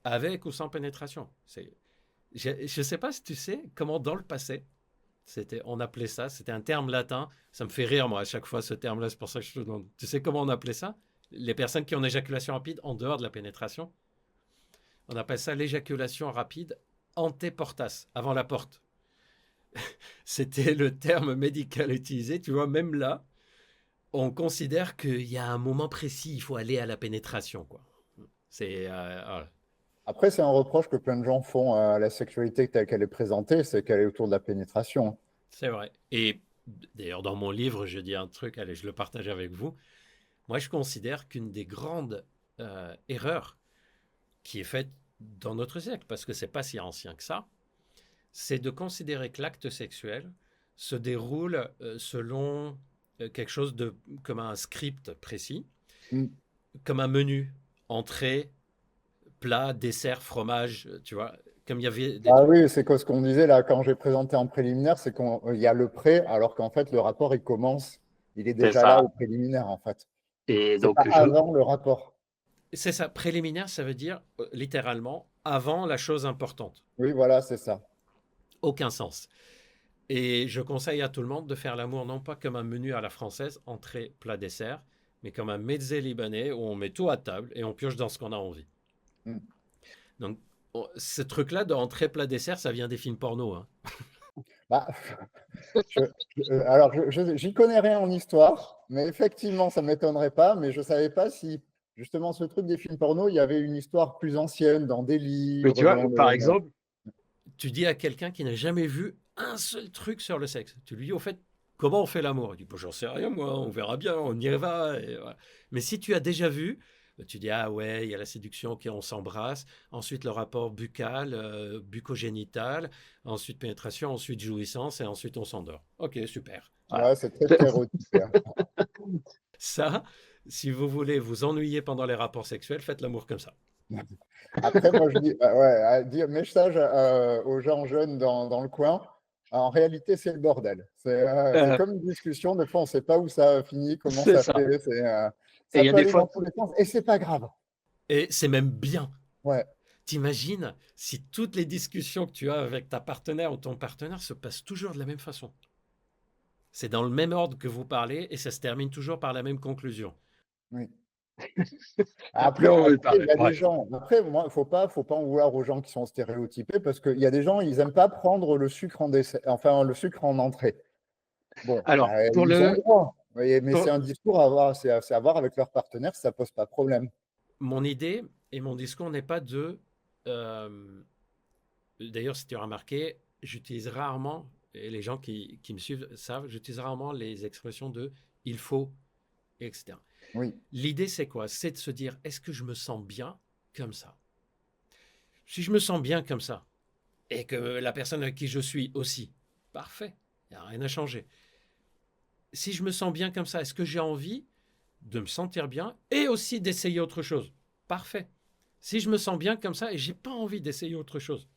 avec ou sans pénétration. Je ne sais pas si tu sais comment dans le passé, on appelait ça, c'était un terme latin, ça me fait rire moi à chaque fois ce terme-là, c'est pour ça que je te demande. Tu sais comment on appelait ça? Les personnes qui ont une éjaculation rapide en dehors de la pénétration, on appelle ça l'éjaculation rapide anteportas, avant la porte. C'était le terme médical utilisé, tu vois, même là, on considère qu'il y a un moment précis, il faut aller à la pénétration, quoi. Voilà. Après, c'est un reproche que plein de gens font à la sexualité telle qu'elle est présentée, c'est qu'elle est autour de la pénétration. C'est vrai. Et d'ailleurs, dans mon livre, je dis un truc, allez, je le partage avec vous. Moi, je considère qu'une des grandes erreurs qui est faite dans notre siècle, parce que c'est pas si ancien que ça, c'est de considérer que l'acte sexuel se déroule selon quelque chose comme un script précis, comme un menu, entrée, plat, dessert, fromage, tu vois, comme il y avait des trucs. Oui, c'est ce qu'on disait là quand j'ai présenté en préliminaire, c'est qu'il y a le pré, alors qu'en fait le rapport il commence, il est déjà là au préliminaire en fait. Et c'est donc, pas avant le rapport. C'est ça, préliminaire, ça veut dire littéralement avant la chose importante. Oui, voilà, c'est ça. Aucun sens. Et je conseille à tout le monde de faire l'amour non pas comme un menu à la française, entrée, plat, dessert, mais comme un mezzé libanais où on met tout à table et on pioche dans ce qu'on a envie. Donc, ce truc-là d'entrée, plat, dessert, ça vient des films porno. Hein. Alors, j'y connais rien en histoire, mais effectivement, ça ne m'étonnerait pas, mais je ne savais pas si, justement, ce truc des films porno, il y avait une histoire plus ancienne dans des livres. Mais tu vois, par exemple, tu dis à quelqu'un qui n'a jamais vu un seul truc sur le sexe, tu lui dis au fait, comment on fait l'amour? Il dit, j'en sais rien moi, on verra bien, on y va. Et voilà. Mais si tu as déjà vu, tu dis, ah ouais, il y a la séduction, ok, on s'embrasse, ensuite le rapport buccal, bucogénital, ensuite pénétration, ensuite jouissance, et ensuite on s'endort. Ok, super. Voilà. Ouais, c'est très stéréotypé. Ça, si vous voulez vous ennuyer pendant les rapports sexuels, faites l'amour comme ça. Après, moi, je dis, dire message aux gens jeunes dans le coin. En réalité, c'est le bordel. C'est comme une discussion. Des fois, on ne sait pas où ça finit, comment ça fait. Ça peut aller dans tous les sens. Et c'est pas grave. Et c'est même bien. Ouais. T'imagines si toutes les discussions que tu as avec ta partenaire ou ton partenaire se passent toujours de la même façon. C'est dans le même ordre que vous parlez et ça se termine toujours par la même conclusion. Oui. Après, il y a des gens. Après, moi, faut pas en vouloir aux gens qui sont stéréotypés parce qu'il y a des gens, ils n'aiment pas prendre le sucre en dessert, enfin le sucre en entrée. Bon, alors, ils ont le droit. Mais c'est un discours à avoir, c'est à voir avec leur partenaire, ça pose pas de problème. Mon idée et mon discours n'est pas de. D'ailleurs, si tu as remarqué, j'utilise rarement, et les gens qui me suivent savent, j'utilise rarement les expressions de il faut, etc. Oui. L'idée, c'est quoi? C'est de se dire, est-ce que je me sens bien comme ça? Si je me sens bien comme ça, et que la personne avec qui je suis aussi, parfait, il n'y a rien à changer. Si je me sens bien comme ça, est-ce que j'ai envie de me sentir bien et aussi d'essayer autre chose? Parfait. Si je me sens bien comme ça et j'ai pas envie d'essayer autre chose,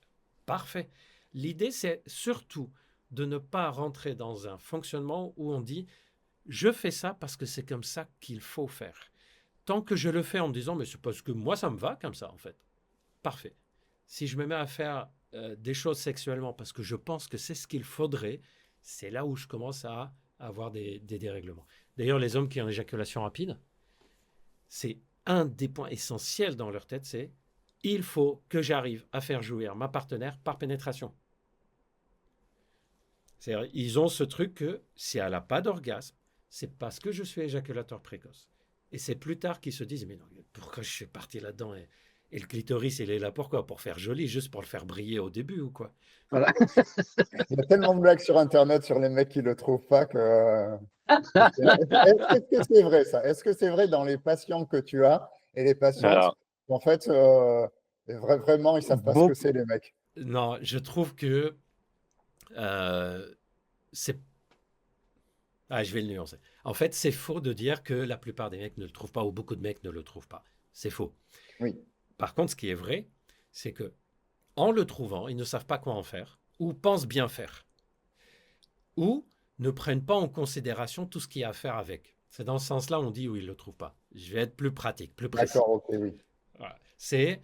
parfait. L'idée, c'est surtout de ne pas rentrer dans un fonctionnement où on dit je fais ça parce que c'est comme ça qu'il faut faire. Tant que je le fais en me disant mais c'est parce que moi ça me va comme ça en fait. Parfait. Si je me mets à faire des choses sexuellement parce que je pense que c'est ce qu'il faudrait, c'est là où je commence à avoir des dérèglements. D'ailleurs, les hommes qui ont l'éjaculation rapide, c'est un des points essentiels dans leur tête, c'est il faut que j'arrive à faire jouir ma partenaire par pénétration. C'est-à-dire, ils ont ce truc que si elle n'a pas d'orgasme, c'est parce que je suis éjaculateur précoce. Et c'est plus tard qu'ils se disent, mais non, pourquoi je suis parti là-dedans et le clitoris, il est là pourquoi? Pour faire joli, juste pour le faire briller au début ou quoi? Voilà. Il y a tellement de blagues sur Internet sur les mecs qui ne le trouvent pas que. Est-ce que c'est vrai ça? Est-ce que c'est vrai dans les patients que tu as et les patientes Alors, en fait, vraiment, ils ne savent pas ce que beaucoup, c'est, les mecs? Non, je trouve que c'est... Ah, je vais le nuancer. En fait, c'est faux de dire que la plupart des mecs ne le trouvent pas ou beaucoup de mecs ne le trouvent pas. C'est faux. Oui. Par contre, ce qui est vrai, c'est que en le trouvant, ils ne savent pas quoi en faire ou pensent bien faire ou ne prennent pas en considération tout ce qu'il y a à faire avec. C'est dans ce sens-là on dit où ils ne le trouvent pas. Je vais être plus pratique, plus précis. D'accord, ok, oui. Voilà. C'est,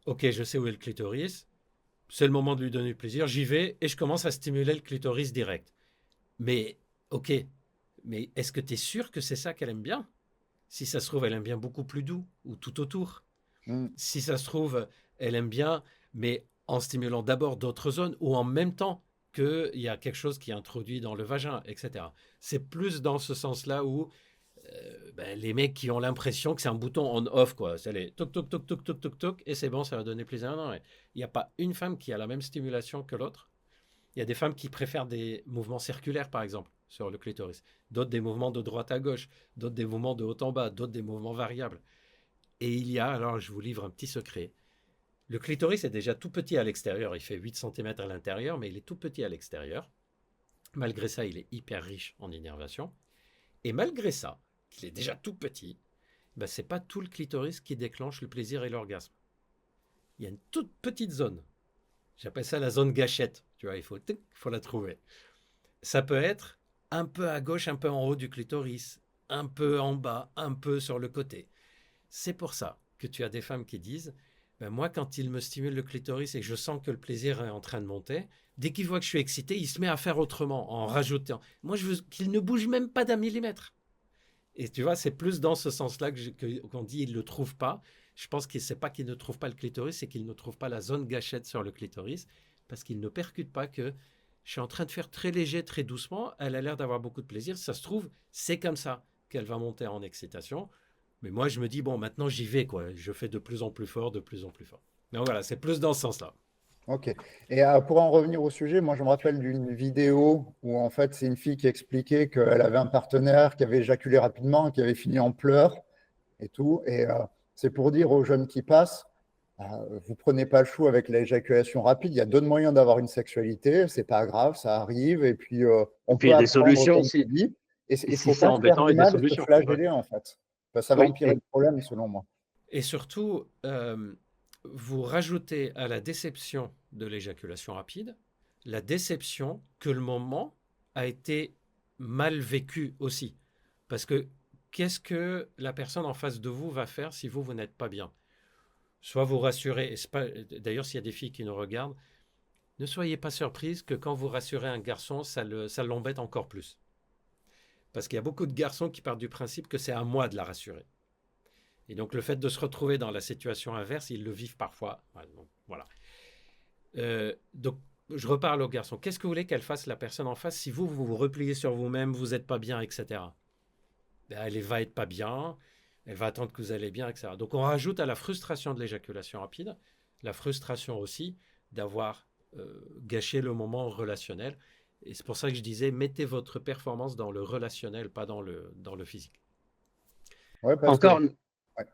ok, je sais où est le clitoris, c'est le moment de lui donner du plaisir, j'y vais et je commence à stimuler le clitoris direct. Mais, ok, mais est-ce que tu es sûr que c'est ça qu'elle aime bien? Si ça se trouve, elle aime bien beaucoup plus doux ou tout autour. Mm. Si ça se trouve, elle aime bien, mais en stimulant d'abord d'autres zones ou en même temps qu'il y a quelque chose qui est introduit dans le vagin, etc. C'est plus dans ce sens-là où les mecs qui ont l'impression que c'est un bouton on-off, quoi. C'est les toc, toc, toc, toc, toc, toc, toc, et c'est bon, ça va donner plaisir. Non, il n'y a pas une femme qui a la même stimulation que l'autre. Il y a des femmes qui préfèrent des mouvements circulaires, par exemple, sur le clitoris. D'autres des mouvements de droite à gauche, d'autres des mouvements de haut en bas, d'autres des mouvements variables. Et il y a, alors je vous livre un petit secret, le clitoris est déjà tout petit à l'extérieur, il fait 8 cm à l'intérieur, mais il est tout petit à l'extérieur. Malgré ça, il est hyper riche en innervation. Et malgré ça, qu'il est déjà tout petit, ben, ce n'est pas tout le clitoris qui déclenche le plaisir et l'orgasme. Il y a une toute petite zone. J'appelle ça la zone gâchette. Tu vois, il faut la trouver. Ça peut être un peu à gauche, un peu en haut du clitoris, un peu en bas, un peu sur le côté. C'est pour ça que tu as des femmes qui disent ben moi, quand il me stimule le clitoris et que je sens que le plaisir est en train de monter, dès qu'il voit que je suis excité, il se met à faire autrement, en rajoutant. Moi, je veux qu'il ne bouge même pas d'un millimètre. Et tu vois, c'est plus dans ce sens-là qu'on dit il ne le trouve pas. Je pense que ce n'est pas qu'il ne trouve pas le clitoris, c'est qu'il ne trouve pas la zone gâchette sur le clitoris, parce qu'il ne percute pas que je suis en train de faire très léger, très doucement. Elle a l'air d'avoir beaucoup de plaisir. Ça se trouve, c'est comme ça qu'elle va monter en excitation. Mais moi, je me dis, bon, maintenant, j'y vais, quoi. Je fais de plus en plus fort, de plus en plus fort. Donc voilà, c'est plus dans ce sens-là. Ok. Et pour en revenir au sujet, moi je me rappelle d'une vidéo où en fait c'est une fille qui expliquait qu'elle avait un partenaire qui avait éjaculé rapidement, qui avait fini en pleurs et tout. Et c'est pour dire aux jeunes qui passent, vous prenez pas le chou avec l'éjaculation rapide. Il y a d'autres moyens d'avoir une sexualité. C'est pas grave, ça arrive. Et puis on puis peut il y a des apprendre solutions comme tu aussi. dis. Et Et il si faut c'est pas se faire embêtant, il du y a des mal et se solutions. Ouais. flageller en fait. Ça va Oui, empirer le problème selon moi. Et surtout, vous rajoutez à la déception de l'éjaculation rapide la déception que le moment a été mal vécu aussi. Parce que qu'est-ce que la personne en face de vous va faire si vous n'êtes pas bien? Soit vous rassurez, d'ailleurs s'il y a des filles qui nous regardent, ne soyez pas surprises que quand vous rassurez un garçon, ça l'embête encore plus. Parce qu'il y a beaucoup de garçons qui partent du principe que c'est à moi de la rassurer. Et donc le fait de se retrouver dans la situation inverse, ils le vivent parfois. Donc, voilà. Donc je reparle aux garçons. Qu'est-ce que vous voulez qu'elle fasse la personne en face si vous vous repliez sur vous-même, vous n'êtes pas bien, etc. Ben, elle va être pas bien, elle va attendre que vous allez bien, etc. Donc on rajoute à la frustration de l'éjaculation rapide, la frustration aussi d'avoir gâché le moment relationnel. Et c'est pour ça que je disais, mettez votre performance dans le relationnel, pas dans le physique. Ouais, parce que encore, ouais.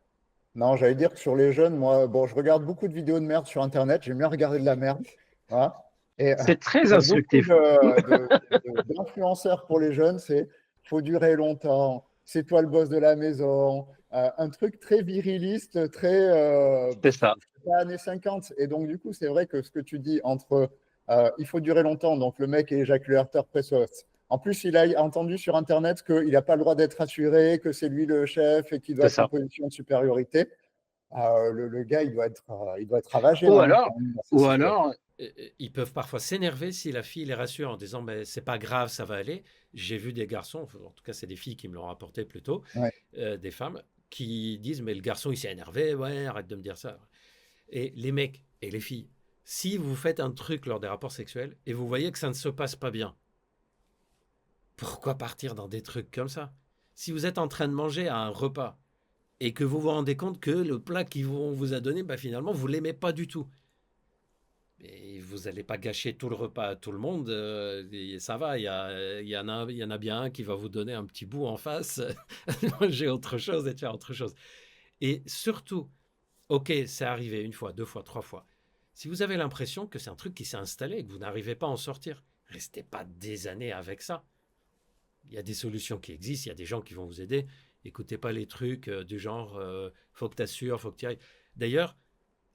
Non, j'allais dire que sur les jeunes, moi, bon, je regarde beaucoup de vidéos de merde sur Internet. J'aime bien regarder de la merde. Voilà. Et c'est très il y a beaucoup instructif. d'influenceurs pour les jeunes. C'est faut durer longtemps. C'est toi le boss de la maison. Un truc très viriliste, très C'est ça. années 50. Et donc, du coup, c'est vrai que ce que tu dis entre il faut durer longtemps, donc le mec est éjaculateur précoce. En plus, il a entendu sur Internet qu'il n'a pas le droit d'être assuré, que c'est lui le chef et qu'il doit C'est être en ça. position de supériorité. Le gars, il doit être ravagé Ou hein, alors, quand même, dans ces ou situations. alors, Ils peuvent parfois s'énerver si la fille les rassure en disant mais c'est pas grave, ça va aller. J'ai vu des garçons, en tout cas c'est des filles qui me l'ont rapporté plutôt, Ouais. des femmes qui disent mais le garçon il s'est énervé, ouais arrête de me dire ça. Et les mecs et les filles, si vous faites un truc lors des rapports sexuels et vous voyez que ça ne se passe pas bien, Pourquoi partir dans des trucs comme ça? Si vous êtes en train de manger à un repas et que vous vous rendez compte que le plat qu'on vous a donné, bah, finalement, vous ne l'aimez pas du tout. Et vous n'allez pas gâcher tout le repas à tout le monde. Et ça va, il y en a bien un qui va vous donner un petit bout en face, manger autre chose et de faire autre chose. Et surtout, ok, c'est arrivé une fois, deux fois, trois fois. Si vous avez l'impression que c'est un truc qui s'est installé et que vous n'arrivez pas à en sortir, restez pas des années avec ça. Il y a des solutions qui existent, il y a des gens qui vont vous aider. Écoutez pas les trucs du genre faut que tu assures, faut que tu ailles. D'ailleurs,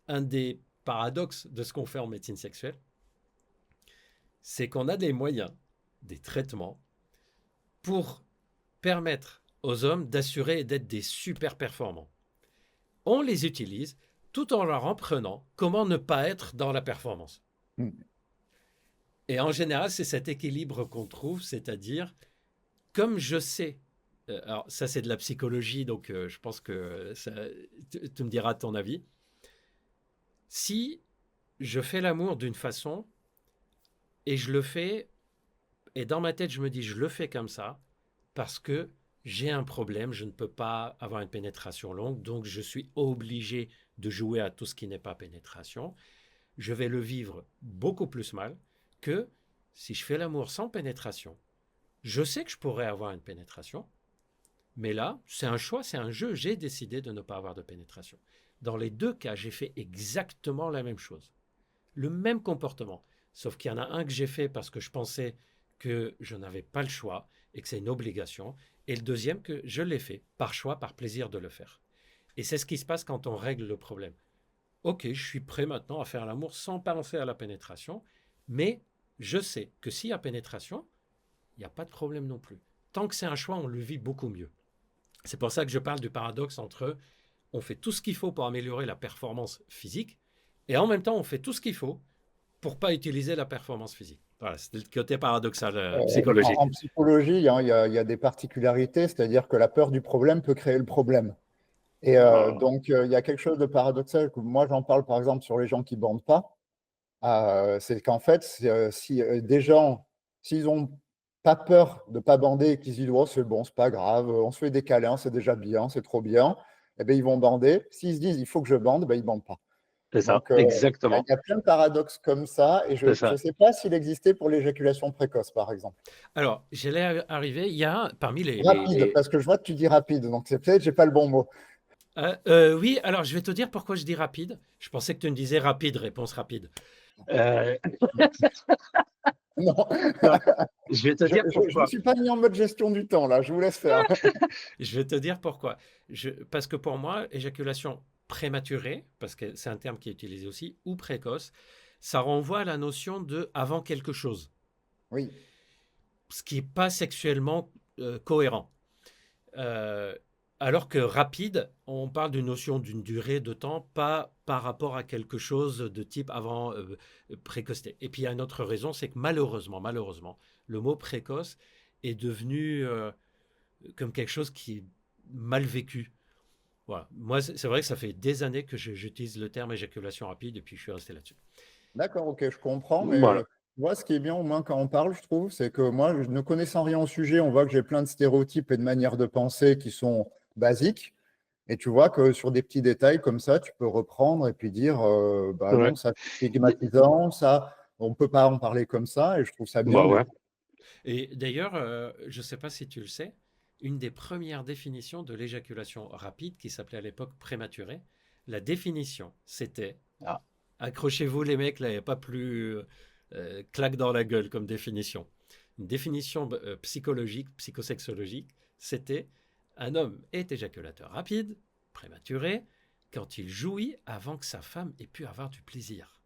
un des paradoxes de ce qu'on fait en médecine sexuelle, c'est qu'on a des moyens, des traitements pour permettre aux hommes d'assurer et d'être des super performants. On les utilise tout en leur apprenant comment ne pas être dans la performance. Mm. Et en général, c'est cet équilibre qu'on trouve, c'est-à-dire, comme je sais, alors ça c'est de la psychologie, donc je pense que tu me diras ton avis, si je fais l'amour d'une façon et je le fais, et dans ma tête je me dis je le fais comme ça, parce que j'ai un problème, je ne peux pas avoir une pénétration longue, donc je suis obligé de jouer à tout ce qui n'est pas pénétration, je vais le vivre beaucoup plus mal que si je fais l'amour sans pénétration. Je sais que je pourrais avoir une pénétration, mais là, c'est un choix, c'est un jeu, j'ai décidé de ne pas avoir de pénétration. Dans les deux cas, j'ai fait exactement la même chose. Le même comportement, sauf qu'il y en a un que j'ai fait parce que je pensais que je n'avais pas le choix et que c'est une obligation, et le deuxième que je l'ai fait par choix, par plaisir de le faire. Et c'est ce qui se passe quand on règle le problème. Ok, je suis prêt maintenant à faire l'amour sans penser à la pénétration, mais je sais que s'il y a pénétration, il n'y a pas de problème non plus. Tant que c'est un choix, on le vit beaucoup mieux. C'est pour ça que je parle du paradoxe entre on fait tout ce qu'il faut pour améliorer la performance physique et en même temps on fait tout ce qu'il faut pour pas utiliser la performance physique. Voilà, c'est le côté paradoxal psychologique. En psychologie, hein, il y a des particularités, c'est-à-dire que la peur du problème peut créer le problème. Et donc, il y a quelque chose de paradoxal que moi, j'en parle par exemple sur les gens qui ne bandent pas. C'est qu'en fait, si des gens, s'ils n'ont pas peur de ne pas bander et qu'ils se disent oh, c'est bon, c'est pas grave, on se fait des câlins, c'est déjà bien, c'est trop bien, eh bien, ils vont bander. S'ils se disent il faut que je bande, ben, ils ne bandent pas. C'est ça, Donc, il exactement. y a plein de paradoxes comme ça. Et je C'est ne ça. sais pas s'il existait pour l'éjaculation précoce, par exemple. Alors, j'allais arriver, il y a parmi Rapide, parce que je vois que tu dis rapide, donc c'est peut-être que je n'ai pas le bon mot. oui, alors je vais te dire pourquoi je dis rapide. Je pensais que tu me disais rapide, réponse rapide. Euh, Non, non, je vais te dire je ne me pourquoi. suis pas mis en mode gestion du temps, là, je vous laisse faire. Je vais te dire pourquoi. Parce que pour moi, éjaculation prématurée, parce que c'est un terme qui est utilisé aussi, ou précoce, ça renvoie à la notion de avant quelque chose, Oui. ce qui n'est pas sexuellement cohérent. Euh, alors que rapide, on parle d'une notion d'une durée de temps, pas par rapport à quelque chose de type avant précocité. Et puis il y a une autre raison, c'est que malheureusement, le mot précoce est devenu comme quelque chose qui est mal vécu. Voilà. Moi, c'est vrai que ça fait des années que j'utilise le terme éjaculation rapide et puis je suis resté là-dessus. D'accord, ok, je comprends, Voilà. mais moi, ce qui est bien, au moins, quand on parle, je trouve, c'est que moi, ne connaissant rien au sujet, on voit que j'ai plein de stéréotypes et de manières de penser qui sont basiques. Et tu vois que sur des petits détails comme ça, tu peux reprendre et puis dire, bah Ouais. non, ça c'est stigmatisant, ça, on ne peut pas en parler comme ça, et je trouve ça bien, Bah du ouais. coup. Et d'ailleurs, je ne sais pas si tu le sais, une des premières définitions de l'éjaculation rapide, qui s'appelait à l'époque prématurée, la définition, c'était, Ah. accrochez-vous les mecs, là, il n'y a pas plus claque dans la gueule comme définition. Une définition psychologique, psychosexologique, c'était un homme est éjaculateur rapide, prématuré, quand il jouit avant que sa femme ait pu avoir du plaisir.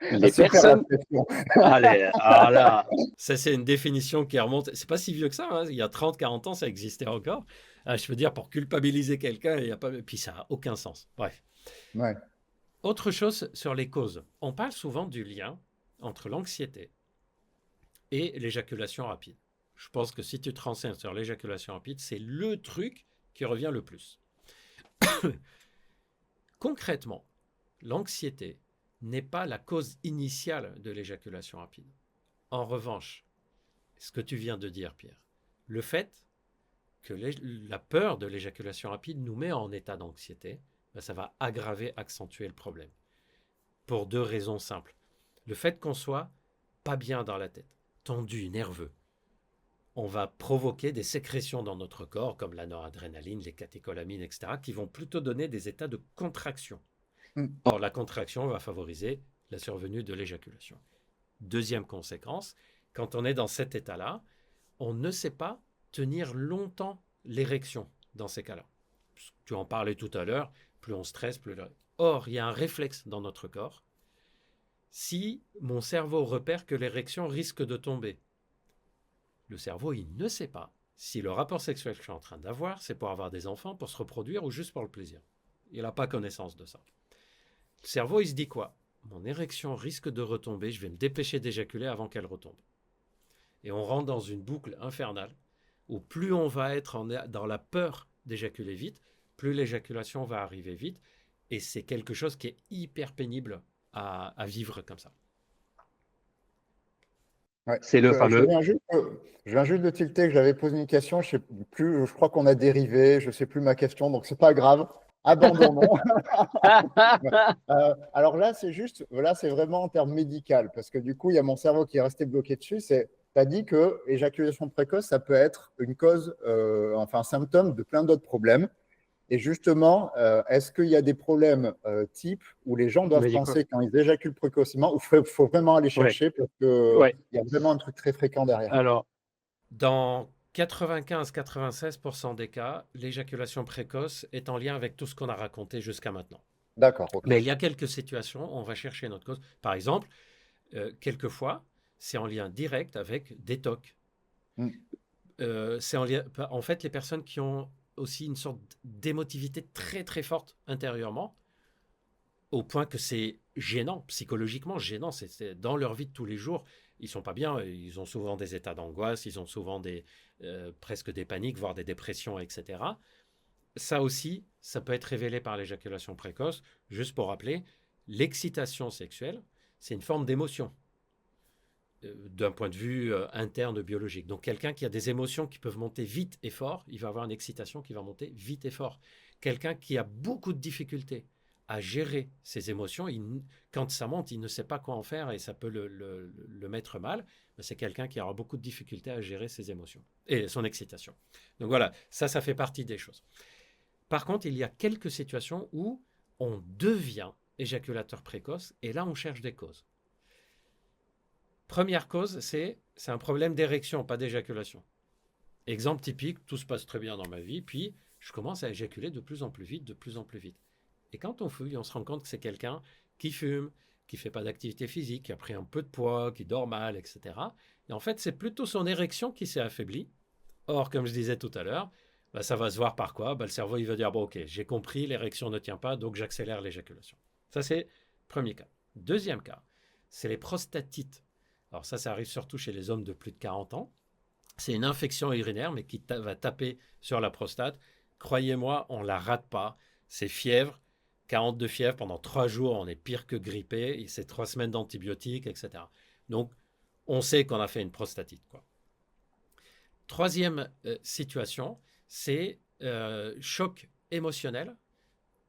Ah, Les super personnes. réflexion. Allez, alors là. Ça, c'est une définition qui remonte. C'est pas si vieux que ça, hein. Il y a 30, 40 ans, ça existait encore. Je veux dire, pour culpabiliser quelqu'un, il y a pas. Puis ça n'a aucun sens. Bref. Ouais. Autre chose sur les causes. On parle souvent du lien entre l'anxiété et l'éjaculation rapide. Je pense que si tu te renseignes sur l'éjaculation rapide, c'est le truc qui revient le plus. Concrètement, l'anxiété n'est pas la cause initiale de l'éjaculation rapide. En revanche, ce que tu viens de dire, Pierre. Le fait que la peur de l'éjaculation rapide nous met en état d'anxiété, ben ça va aggraver, accentuer le problème. Pour deux raisons simples. Le fait qu'on soit pas bien dans la tête, tendu, nerveux, on va provoquer des sécrétions dans notre corps, comme la noradrénaline, les catécholamines, etc., qui vont plutôt donner des états de contraction. Or, la contraction va favoriser la survenue de l'éjaculation. Deuxième conséquence, quand on est dans cet état-là, on ne sait pas tenir longtemps l'érection dans ces cas-là. Tu en parlais tout à l'heure, plus on stresse, plus... Or, il y a un réflexe dans notre corps. Si mon cerveau repère que l'érection risque de tomber, le cerveau, il ne sait pas si le rapport sexuel que je suis en train d'avoir, c'est pour avoir des enfants, pour se reproduire ou juste pour le plaisir. Il n'a pas connaissance de ça. Le cerveau, il se dit quoi? Mon érection risque de retomber, je vais me dépêcher d'éjaculer avant qu'elle retombe. Et on rentre dans une boucle infernale où plus on va être dans la peur d'éjaculer vite, plus l'éjaculation va arriver vite. Et c'est quelque chose qui est hyper pénible à vivre comme ça. Ouais. C'est le fameux. Je viens juste de tilter que j'avais posé une question. Je sais plus, je crois qu'on a dérivé. Je ne sais plus ma question, donc c'est pas grave. Abandonnons. Alors là, c'est vraiment en termes médical, parce que du coup, il y a mon cerveau qui est resté bloqué dessus. Tu as dit que l'éjaculation précoce, ça peut être une cause, enfin un symptôme de plein d'autres problèmes. Et justement, est-ce qu'il y a des problèmes types où les gens doivent penser quand ils éjaculent précocement, ou il faut vraiment aller chercher parce qu'il y a vraiment un truc très fréquent derrière? Alors, dans 95-96% des cas, l'éjaculation précoce est en lien avec tout ce qu'on a raconté jusqu'à maintenant. D'accord. Okay. Mais il y a quelques situations où on va chercher notre cause. Par exemple, quelquefois, c'est en lien direct avec des TOC. C'est en lien, en fait, les personnes qui ont aussi une sorte d'émotivité très très forte intérieurement, au point que c'est gênant, psychologiquement gênant. C'est dans leur vie de tous les jours, ils sont pas bien, ils ont souvent des états d'angoisse, ils ont souvent presque des paniques, voire des dépressions, etc. Ça aussi, ça peut être révélé par l'éjaculation précoce. Juste pour rappeler, l'excitation sexuelle, c'est une forme d'émotion d'un point de vue interne biologique. Donc quelqu'un qui a des émotions qui peuvent monter vite et fort, il va avoir une excitation qui va monter vite et fort. Quelqu'un qui a beaucoup de difficultés à gérer ses émotions, quand ça monte, il ne sait pas quoi en faire et ça peut le mettre mal. C'est quelqu'un qui aura beaucoup de difficultés à gérer ses émotions et son excitation. Donc voilà, ça fait partie des choses. Par contre, il y a quelques situations où on devient éjaculateur précoce et là, on cherche des causes. Première cause, c'est un problème d'érection, pas d'éjaculation. Exemple typique, tout se passe très bien dans ma vie, puis je commence à éjaculer de plus en plus vite, de plus en plus vite. Et quand on fouille, on se rend compte que c'est quelqu'un qui fume, qui ne fait pas d'activité physique, qui a pris un peu de poids, qui dort mal, etc. Et en fait, c'est plutôt son érection qui s'est affaiblie. Or, comme je disais tout à l'heure, ça va se voir par quoi? Le cerveau, il va dire, bon, ok, j'ai compris, l'érection ne tient pas, donc j'accélère l'éjaculation. Ça, c'est le premier cas. Deuxième cas, c'est les prostatites. Alors ça arrive surtout chez les hommes de plus de 40 ans. C'est une infection urinaire, mais qui va taper sur la prostate. Croyez-moi, on ne la rate pas. C'est fièvre, 42 fièvres pendant 3 jours, on est pire que grippé. Et c'est 3 semaines d'antibiotiques, etc. Donc, on sait qu'on a fait une prostatite, quoi. Troisième situation, c'est choc émotionnel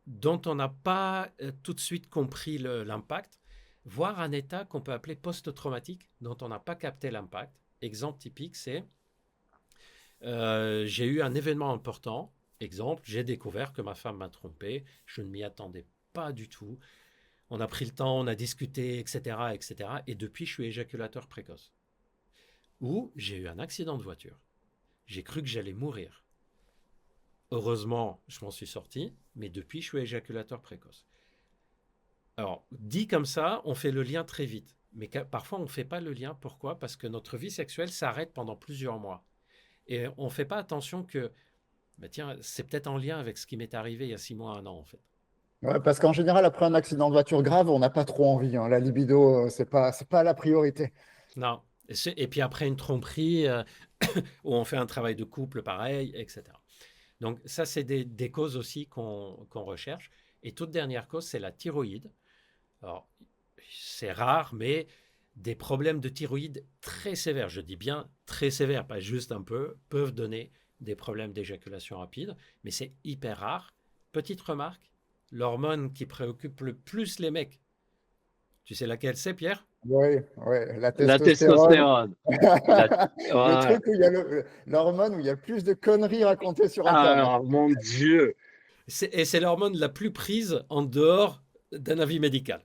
dont on n'a pas tout de suite compris l'impact, voire un état qu'on peut appeler post-traumatique dont on n'a pas capté l'impact. Exemple typique, c'est j'ai eu un événement important. Exemple, j'ai découvert que ma femme m'a trompé. Je ne m'y attendais pas du tout. On a pris le temps, on a discuté, etc., etc. Et depuis, je suis éjaculateur précoce. Ou j'ai eu un accident de voiture. J'ai cru que j'allais mourir. Heureusement, je m'en suis sorti, mais depuis, je suis éjaculateur précoce. Alors, dit comme ça, on fait le lien très vite. Mais parfois, on ne fait pas le lien. Pourquoi? Parce que notre vie sexuelle s'arrête pendant plusieurs mois. Et on ne fait pas attention que, tiens, c'est peut-être en lien avec ce qui m'est arrivé il y a 6 mois, 1 an, en fait. Ouais, parce qu'en général, après un accident de voiture grave, on n'a pas trop envie. La libido, c'est pas la priorité. Non. Et puis après une tromperie où on fait un travail de couple pareil, etc. Donc ça, c'est des causes aussi qu'on recherche. Et toute dernière cause, c'est la thyroïde. Alors, c'est rare, mais des problèmes de thyroïde très sévères, je dis bien très sévères, pas juste un peu, peuvent donner des problèmes d'éjaculation rapide, mais c'est hyper rare. Petite remarque, l'hormone qui préoccupe le plus les mecs, tu sais laquelle c'est, Pierre? Oui, oui, la La testostérone. testostérone. La... Le Voilà. truc où il y a l'hormone où il y a plus de conneries racontées sur Internet. Alors, mon Dieu. Et c'est l'hormone la plus prise en dehors d'un avis médical.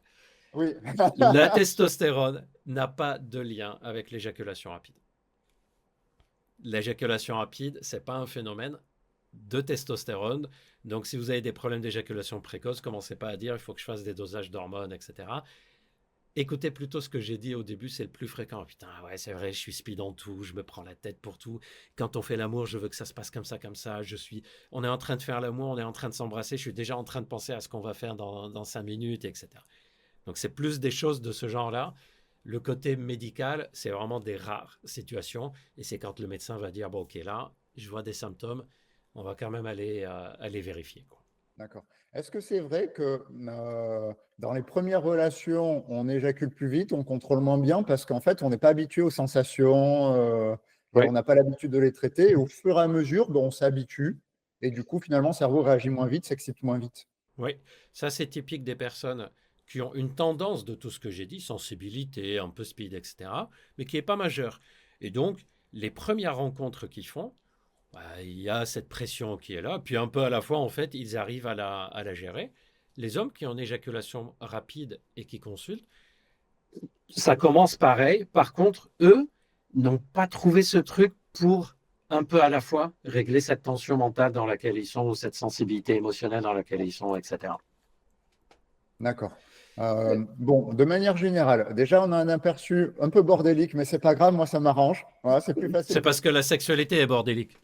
Oui. La testostérone n'a pas de lien avec l'éjaculation rapide. L'éjaculation rapide, ce n'est pas un phénomène de testostérone. Donc, si vous avez des problèmes d'éjaculation précoce, commencez pas à dire il faut que je fasse des dosages d'hormones, etc. Écoutez plutôt ce que j'ai dit au début, c'est le plus fréquent. Putain, ouais, c'est vrai, je suis speed en tout, je me prends la tête pour tout. Quand on fait l'amour, je veux que ça se passe comme ça, comme ça. On est en train de faire l'amour, on est en train de s'embrasser, je suis déjà en train de penser à ce qu'on va faire dans 5 minutes, etc. Donc, c'est plus des choses de ce genre-là. Le côté médical, c'est vraiment des rares situations. Et c'est quand le médecin va dire, bon, ok, là, je vois des symptômes, on va quand même aller vérifier, quoi. D'accord. Est-ce que c'est vrai que dans les premières relations, on éjacule plus vite, on contrôle moins bien parce qu'en fait, on n'est pas habitué aux sensations et Oui. on n'a pas l'habitude de les traiter. Et au fur et à mesure, ben, on s'habitue et du coup, finalement, le cerveau réagit moins vite, s'excite moins vite. Oui, ça c'est typique des personnes qui ont une tendance de tout ce que j'ai dit, sensibilité, un peu speed, etc., mais qui n'est pas majeure. Et donc, les premières rencontres qu'ils font, bah, il y a cette pression qui est là, puis un peu à la fois, en fait, ils arrivent à la gérer. Les hommes qui ont une éjaculation rapide et qui consultent, Ça commence pareil. Par contre, eux n'ont pas trouvé ce truc pour un peu à la fois régler cette tension mentale dans laquelle ils sont, ou cette sensibilité émotionnelle dans laquelle ils sont, etc. D'accord. Bon, de manière générale, déjà, on a un aperçu un peu bordélique, mais c'est pas grave, moi, ça m'arrange. Voilà, c'est plus facile. c'est parce que la sexualité est bordélique.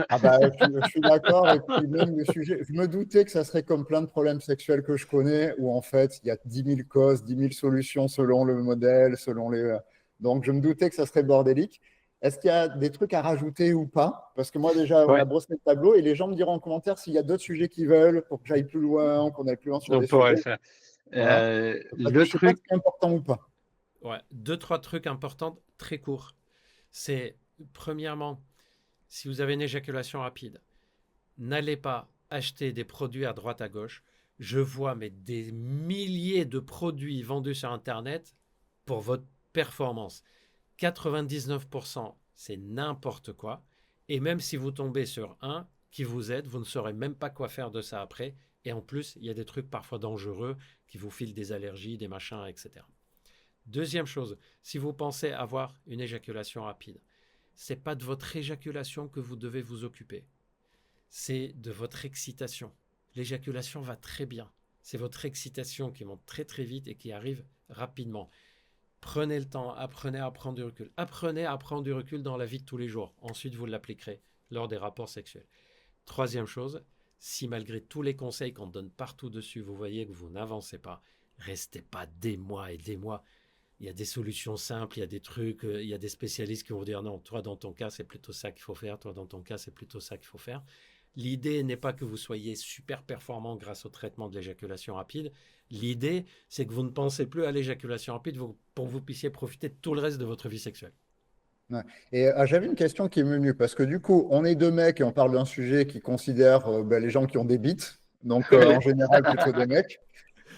Ah bah, je suis d'accord. Et puis même le sujet, je me doutais que ça serait comme plein de problèmes sexuels que je connais, où en fait, il y a 10 000 causes, 10 000 solutions selon le modèle, selon les... Donc, je me doutais que ça serait bordélique. Est-ce qu'il y a des trucs à rajouter ou pas? Parce que moi, déjà, on a Ouais, brossé le tableau et les gens me diront en commentaire s'il y a d'autres sujets qu'ils veulent pour que j'aille plus loin, qu'on aille plus loin sur on des pourrait le sujets. faire. Voilà. Le Je sais pas si truc, c'est important ou pas. Ouais, deux, trois trucs importants, très courts. C'est, premièrement, si vous avez une éjaculation rapide, n'allez pas acheter des produits à droite à gauche. Je vois mais des milliers de produits vendus sur Internet pour votre performance. 99%, c'est n'importe quoi. Et même si vous tombez sur un qui vous aide, vous ne saurez même pas quoi faire de ça après. Et en plus, il y a des trucs parfois dangereux qui vous filent des allergies, des machins, etc. Deuxième chose, si vous pensez avoir une éjaculation rapide, c'est pas de votre éjaculation que vous devez vous occuper, c'est de votre excitation. L'éjaculation va très bien. C'est votre excitation qui monte très très vite et qui arrive rapidement. Prenez le temps, apprenez à prendre du recul. Apprenez à prendre du recul dans la vie de tous les jours. Ensuite, vous l'appliquerez lors des rapports sexuels. Troisième chose, si malgré tous les conseils qu'on donne partout dessus, vous voyez que vous n'avancez pas, restez pas des mois et des mois. Il y a des solutions simples, il y a des trucs, il y a des spécialistes qui vont dire non, toi dans ton cas c'est plutôt ça qu'il faut faire, toi dans ton cas c'est plutôt ça qu'il faut faire. L'idée n'est pas que vous soyez super performant grâce au traitement de l'éjaculation rapide. L'idée, c'est que vous ne pensez plus à l'éjaculation rapide pour que vous puissiez profiter de tout le reste de votre vie sexuelle. Ouais. Et j'avais une question qui est venue, parce que du coup, on est deux mecs et on parle d'un sujet qui considère ben, les gens qui ont des bites, donc en général plutôt des mecs.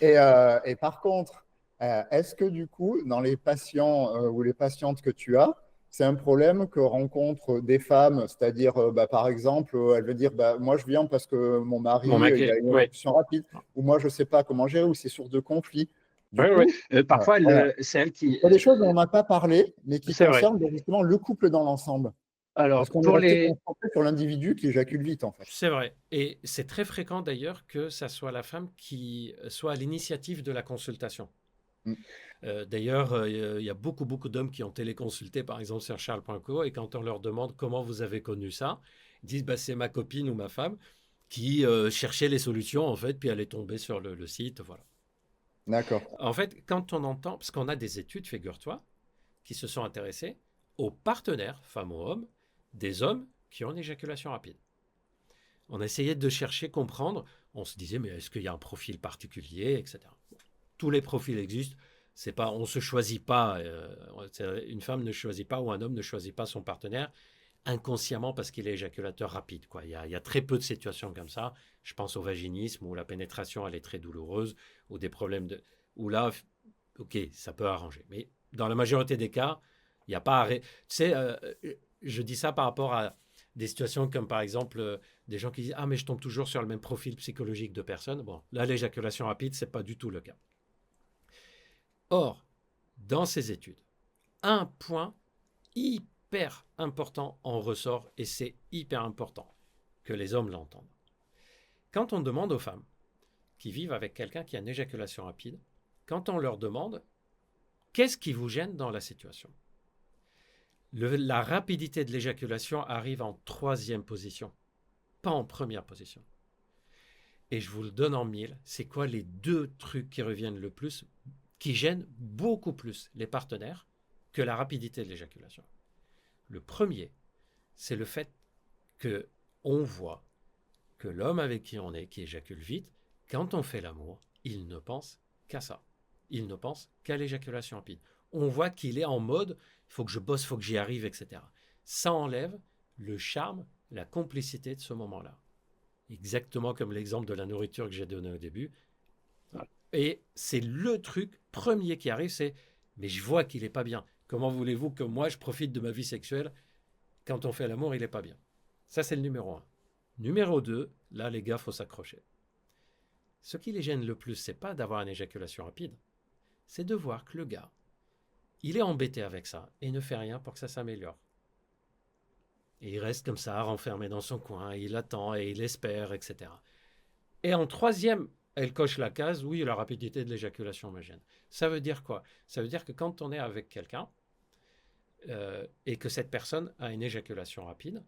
Et par contre, est-ce que du coup, dans les patients ou les patientes que tu as, c'est un problème que rencontrent des femmes, c'est-à-dire, bah, par exemple, elle veut dire, bah, moi je viens parce que mon mari, mon mec, il a une oui, évolution rapide, ou moi je ne sais pas comment gérer, ou c'est source de conflit. Du oui, oui. coup, Parfois, voilà. c'est elle qui, Il y a des choses dont on n'a pas parlé, mais qui c'est vrai. concernent ben, justement le couple dans l'ensemble. Parce Alors, qu'on est pour resté les, concentré sur l'individu qui éjacule vite, en fait. C'est vrai. Et c'est très fréquent d'ailleurs que ça soit la femme qui soit à l'initiative de la consultation. Mm. D'ailleurs, il y a beaucoup, beaucoup d'hommes qui ont téléconsulté, par exemple, sur charles.co, et quand on leur demande comment vous avez connu ça, ils disent bah, c'est ma copine ou ma femme qui cherchait les solutions, en fait, puis elle est tombée sur le site. Voilà. D'accord. En fait, quand on entend, parce qu'on a des études, figure-toi, qui se sont intéressées aux partenaires, femmes ou hommes, des hommes qui ont une éjaculation rapide. On essayait de chercher, comprendre. On se disait, mais est-ce qu'il y a un profil particulier, etc. Tous les profils existent. C'est pas, on se choisit pas. Une femme ne choisit pas ou un homme ne choisit pas son partenaire inconsciemment parce qu'il est éjaculateur rapide, quoi. Il y a très peu de situations comme ça. Je pense au vaginisme où la pénétration elle est très douloureuse ou des problèmes de où là, ok, ça peut arranger. Mais dans la majorité des cas, il n'y a pas arrêt. Tu sais, je dis ça par rapport à des situations comme par exemple des gens qui disent ah mais je tombe toujours sur le même profil psychologique de personnes. Bon, là l'éjaculation rapide c'est pas du tout le cas. Or, dans ces études, un point hyper important en ressort et c'est hyper important que les hommes l'entendent. Quand on demande aux femmes qui vivent avec quelqu'un qui a une éjaculation rapide, quand on leur demande qu'est-ce qui vous gêne dans la situation, la rapidité de l'éjaculation arrive en 3e position, pas en 1re position. Et je vous le donne en 1000, c'est quoi les 2 trucs qui reviennent le plus, qui gênent beaucoup plus les partenaires que la rapidité de l'éjaculation? Le premier, c'est le fait qu'on voit que l'homme avec qui on est, qui éjacule vite, quand on fait l'amour, il ne pense qu'à ça. Il ne pense qu'à l'éjaculation rapide. On voit qu'il est en mode il faut que je bosse, il faut que j'y arrive, etc. Ça enlève le charme, la complicité de ce moment-là. Exactement comme l'exemple de la nourriture que j'ai donné au début. Et c'est le truc premier qui arrive, c'est mais je vois qu'il n'est pas bien. Comment voulez-vous que moi je profite de ma vie sexuelle quand on fait l'amour, il n'est pas bien. Ça, c'est le numéro 1. Numéro 2, là les gars, il faut s'accrocher. Ce qui les gêne le plus, c'est pas d'avoir une éjaculation rapide, c'est de voir que le gars, il est embêté avec ça et ne fait rien pour que ça s'améliore. Et il reste comme ça, renfermé dans son coin, il attend et il espère, etc. Et en 3e, elle coche la case, oui, la rapidité de l'éjaculation me gêne. Ça veut dire quoi? Ça veut dire que quand on est avec quelqu'un et que cette personne a une éjaculation rapide,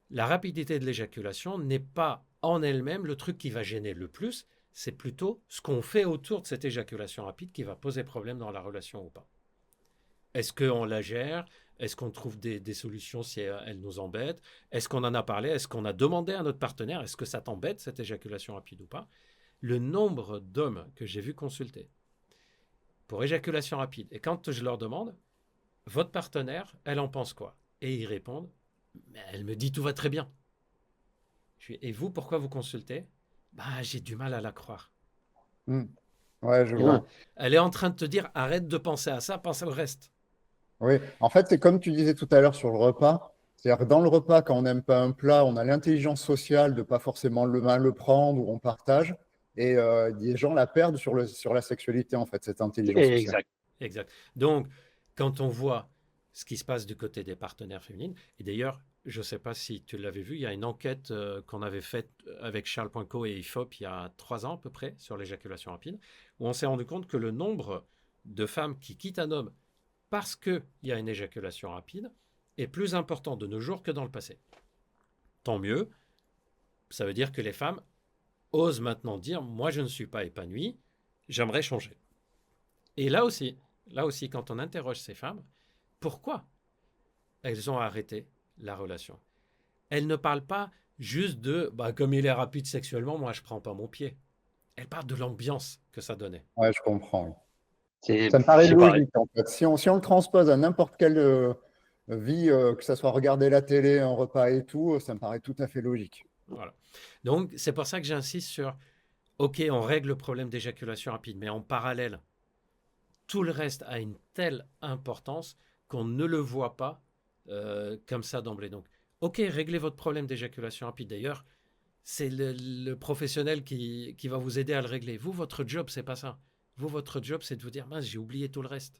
la rapidité de l'éjaculation n'est pas en elle-même le truc qui va gêner le plus, c'est plutôt ce qu'on fait autour de cette éjaculation rapide qui va poser problème dans la relation ou pas. Est-ce qu'on la gère? Est-ce qu'on trouve des solutions si elle nous embête? Est-ce qu'on en a parlé? Est-ce qu'on a demandé à notre partenaire? Est-ce que ça t'embête cette éjaculation rapide ou pas? Le nombre d'hommes que j'ai vu consulter pour éjaculation rapide, et quand je leur demande, votre partenaire, elle en pense quoi? Et ils répondent, elle me dit tout va très bien. Et vous, pourquoi vous consultez? Bah, j'ai du mal à la croire. Ouais, je vois. Elle est en train de te dire, arrête de penser à ça, pense au reste. Oui, en fait, c'est comme tu disais tout à l'heure sur le repas. C'est-à-dire que dans le repas, quand on n'aime pas un plat, on a l'intelligence sociale de pas forcément mal le prendre ou on partage. Et des gens la perdent sur la sexualité, en fait, cette intelligence sociale. Exact. Donc, quand on voit ce qui se passe du côté des partenaires féminines, et d'ailleurs, je ne sais pas si tu l'avais vu, il y a une enquête qu'on avait faite avec Charles Poinco et IFOP il y a 3 ans à peu près sur l'éjaculation rapide, où on s'est rendu compte que le nombre de femmes qui quittent un homme parce qu'il y a une éjaculation rapide est plus important de nos jours que dans le passé. Tant mieux, ça veut dire que les femmes osent maintenant dire « moi je ne suis pas épanouie, j'aimerais changer ». Et là aussi, quand on interroge ces femmes, pourquoi elles ont arrêté la relation? Elles ne parlent pas juste de comme il est rapide sexuellement, moi je ne prends pas mon pied. Elles parlent de l'ambiance que ça donnait. Ouais, je comprends. Ça me paraît logique, en fait. Si on le transpose à n'importe quelle vie, que ça soit regarder la télé, un repas et tout, ça me paraît tout à fait logique. Voilà. Donc, c'est pour ça que j'insiste sur, ok, on règle le problème d'éjaculation rapide, mais en parallèle, tout le reste a une telle importance qu'on ne le voit pas comme ça d'emblée. Donc, ok, réglez votre problème d'éjaculation rapide. D'ailleurs, c'est le professionnel qui va vous aider à le régler. Vous, votre job, c'est pas ça. Vous, votre job, c'est de vous dire, mince, j'ai oublié tout le reste.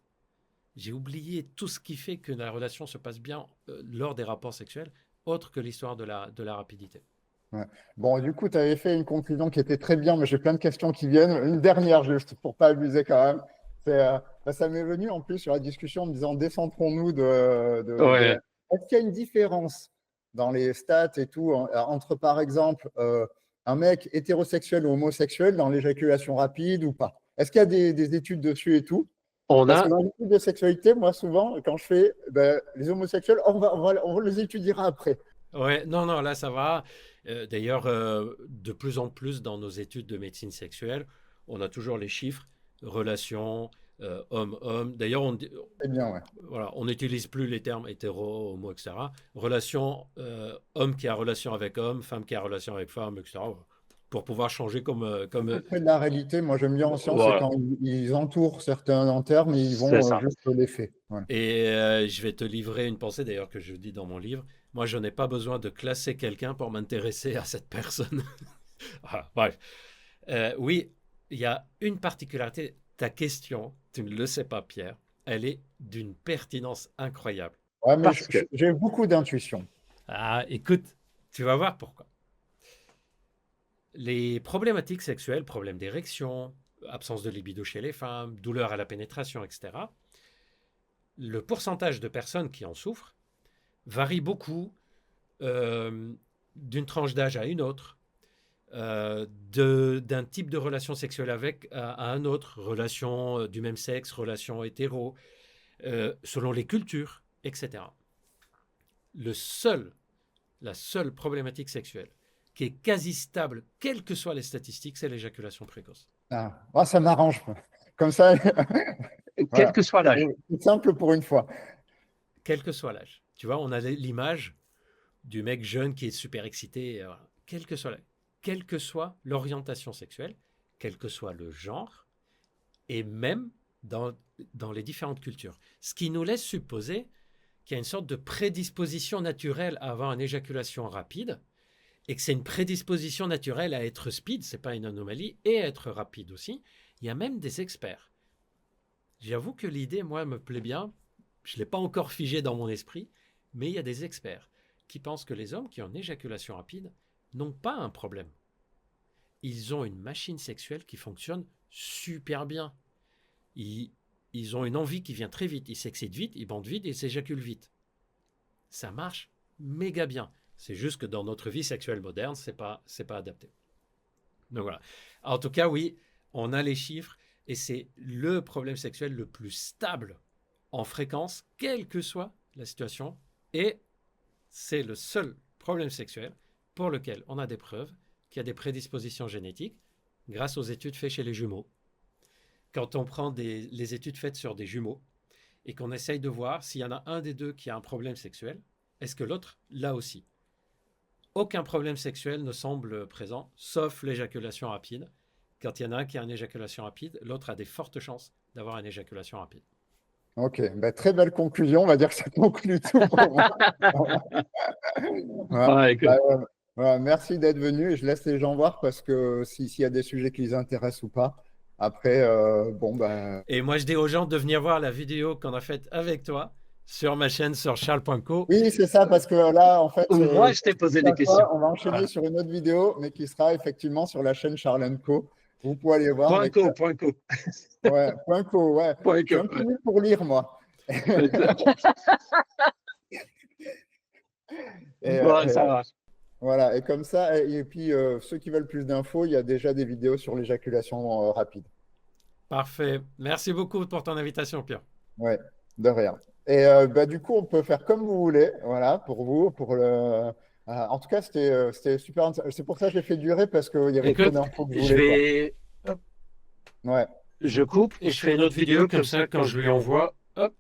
J'ai oublié tout ce qui fait que la relation se passe bien lors des rapports sexuels, autre que l'histoire de la rapidité. Ouais. Bon, du coup, tu avais fait une conclusion qui était très bien, mais j'ai plein de questions qui viennent. Une dernière, juste pour pas abuser quand même. Ça m'est venu en plus sur la discussion en me disant décentrons-nous Ouais. Est-ce qu'il y a une différence dans les stats et tout entre, par exemple, un mec hétérosexuel ou homosexuel dans l'éjaculation rapide ou pas? Est-ce qu'il y a des études dessus et tout? Parce que dans les études de sexualité, moi, souvent, quand je fais les homosexuels, on les étudiera après. Ouais, non, là, ça va. D'ailleurs, de plus en plus dans nos études de médecine sexuelle, on a toujours les chiffres, relations, homme-homme. D'ailleurs, C'est bien, ouais. voilà, on n'utilise plus les termes hétéro, homo, etc. Relation, homme qui a relation avec homme, femme qui a relation avec femme, etc. Pour pouvoir changer comme Près de la réalité, moi j'aime bien en science, c'est Voilà, quand ils entourent certains termes et ils c'est vont ça. juste les faits. Voilà. Et je vais te livrer une pensée d'ailleurs que je dis dans mon livre. Moi, je n'ai pas besoin de classer quelqu'un pour m'intéresser à cette personne. Ah, bref. Oui, il y a une particularité. Ta question, tu ne le sais pas, Pierre, elle est d'une pertinence incroyable. Ouais, mais Parce que, j'ai beaucoup d'intuition. Ah, écoute, tu vas voir pourquoi. Les problématiques sexuelles, problèmes d'érection, absence de libido chez les femmes, douleur à la pénétration, etc., le pourcentage de personnes qui en souffrent varie beaucoup d'une tranche d'âge à une autre, d'un type de relation sexuelle à un autre, relation du même sexe, relation hétéro, selon les cultures, etc. La seule problématique sexuelle qui est quasi stable, quelles que soient les statistiques, c'est l'éjaculation précoce. Ah, ah, ça m'arrange. Comme ça, quel voilà. que soit l'âge, C'est simple pour une fois. Quel que soit l'âge. Tu vois, on a l'image du mec jeune qui est super excité, quel que soit l'âge, quelle que soit l'orientation sexuelle, quel que soit le genre, et même dans les différentes cultures. Ce qui nous laisse supposer qu'il y a une sorte de prédisposition naturelle à avoir une éjaculation rapide, et que c'est une prédisposition naturelle à être speed, c'est pas une anomalie, et à être rapide aussi. Il y a même des experts. J'avoue que l'idée, moi, me plaît bien. Je ne l'ai pas encore figé dans mon esprit, mais il y a des experts qui pensent que les hommes qui ont une éjaculation rapide n'ont pas un problème. Ils ont une machine sexuelle qui fonctionne super bien. Ils ont une envie qui vient très vite. Ils s'excitent vite, ils bandent vite et ils s'éjaculent vite. Ça marche méga bien. C'est juste que dans notre vie sexuelle moderne, c'est pas adapté. Donc voilà. En tout cas, oui, on a les chiffres et c'est le problème sexuel le plus stable en fréquence, quelle que soit la situation. Et c'est le seul problème sexuel pour lequel on a des preuves qu'il y a des prédispositions génétiques grâce aux études faites chez les jumeaux. Quand on prend les études faites sur des jumeaux et qu'on essaye de voir s'il y en a un des deux qui a un problème sexuel, est-ce que l'autre l'a aussi? Aucun problème sexuel ne semble présent, sauf l'éjaculation rapide. Quand il y en a un qui a une éjaculation rapide, l'autre a des fortes chances d'avoir une éjaculation rapide. Ok, ben, très belle conclusion. On va dire que ça conclut tout pour moi. Voilà. ah, écoute, Bah, voilà, merci d'être venu et je laisse les gens voir parce que s'il y a des sujets qui les intéressent ou pas. Après, bon, ben. Et moi, je dis aux gens de venir voir la vidéo qu'on a faite avec toi sur ma chaîne sur charles.co. Oui, c'est ça, parce que là, en fait, moi, je t'ai posé des questions. on va enchaîner Voilà. sur une autre vidéo, mais qui sera effectivement sur la chaîne Charles & Co. Vous pouvez aller voir. Point co, point co. Ouais, point co, ouais. Point Je suis un co, peu ouais. nul pour lire, moi. Et, Bon, ça marche. voilà, et comme ça, et puis ceux qui veulent plus d'infos, il y a déjà des vidéos sur l'éjaculation rapide. Parfait. Merci beaucoup pour ton invitation, Pierre. Ouais, de rien. Et bah, du coup, on peut faire comme vous voulez, voilà, pour vous, pour le. En tout cas, c'était super. C'est pour ça que j'ai fait durer parce qu'il y avait trop Écoute, d'infos que je je voulais. vais. Ouais. Je coupe et je fais une autre vidéo comme ça quand je lui envoie. Hop,